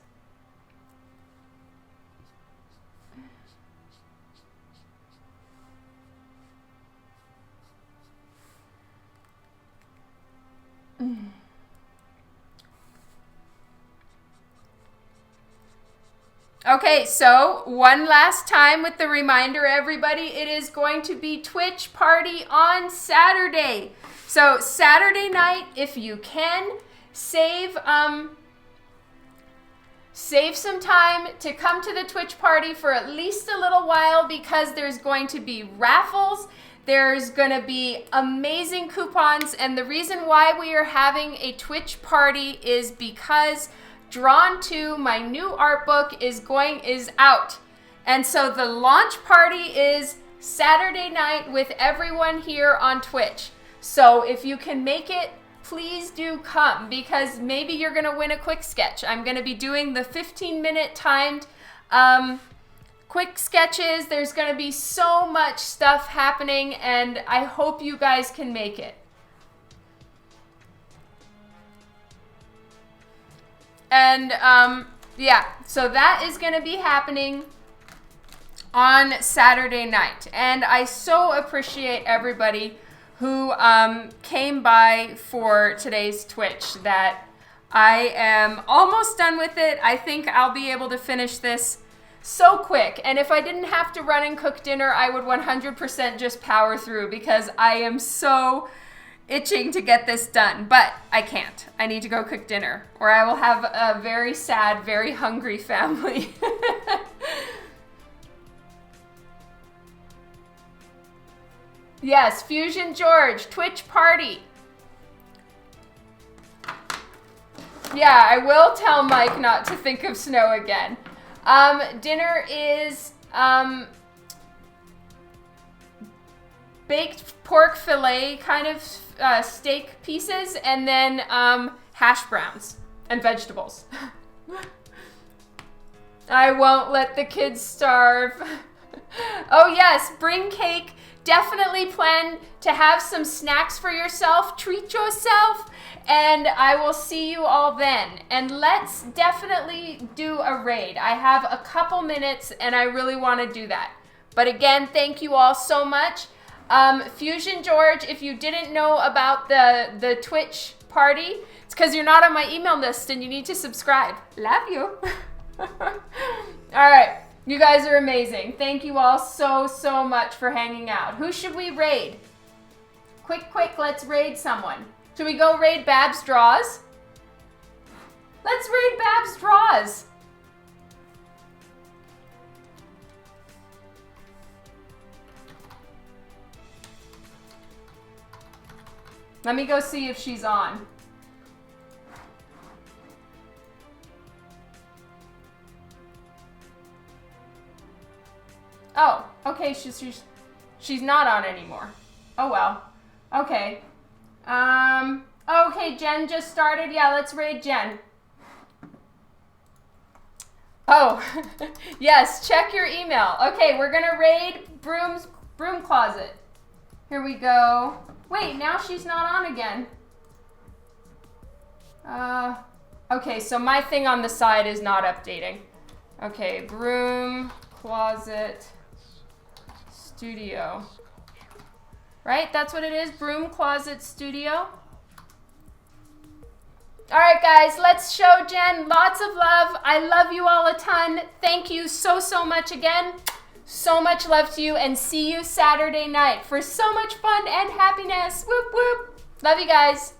Okay, so one last time with the reminder, everybody, it is going to be Twitch party on Saturday. So Saturday night, if you can, save some time to come to the Twitch party for at least a little while, because there's going to be raffles. There's going to be amazing coupons, and the reason why we are having a Twitch party is because Drawn To, my new art book, is out. And so the launch party is Saturday night with everyone here on Twitch. So if you can make it, please do come, because maybe you're going to win a quick sketch. I'm going to be doing the 15-minute timed quick sketches. There's going to be so much stuff happening, and I hope you guys can make it. And yeah, so that is going to be happening on Saturday night. And I so appreciate everybody who came by for today's Twitch. That I am almost done with it. I think I'll be able to finish this so quick. And if I didn't have to run and cook dinner, I would 100% just power through, because I am so itching to get this done, but I can't. I need to go cook dinner, or I will have a very sad, very hungry family. Yes, Fusion George, Twitch party. Yeah, I will tell Mike not to think of snow again. Dinner is baked pork fillet, kind of steak pieces, and then hash browns and vegetables. I won't let the kids starve. Oh yes, bring cake. Definitely plan to have some snacks for yourself. Treat yourself, and I will see you all then. And let's definitely do a raid. I have a couple minutes, and I really want to do that. But again, thank you all so much. Fusion George, if you didn't know about the Twitch party, it's because you're not on my email list and you need to subscribe. Love you. All right, you guys are amazing. Thank you all so much for hanging out. Who should we raid? Quick, let's raid someone. Should we go raid Babs Draws? Let's raid Babs Draws. Let me go see if she's on. Oh, okay, she's She's not on anymore. Oh well. Okay. Okay, Jen just started. Yeah, let's raid Jen. Oh, yes, check your email. Okay, we're gonna raid broom closet. Here we go. Wait, now she's not on again. Okay, so my thing on the side is not updating. Okay, broom closet studio. Right, that's what it is, broom closet studio. All right, guys, let's show Jen lots of love. I love you all a ton. Thank you so much again. So much love to you, and see you Saturday night for so much fun and happiness. Whoop, whoop. Love you guys.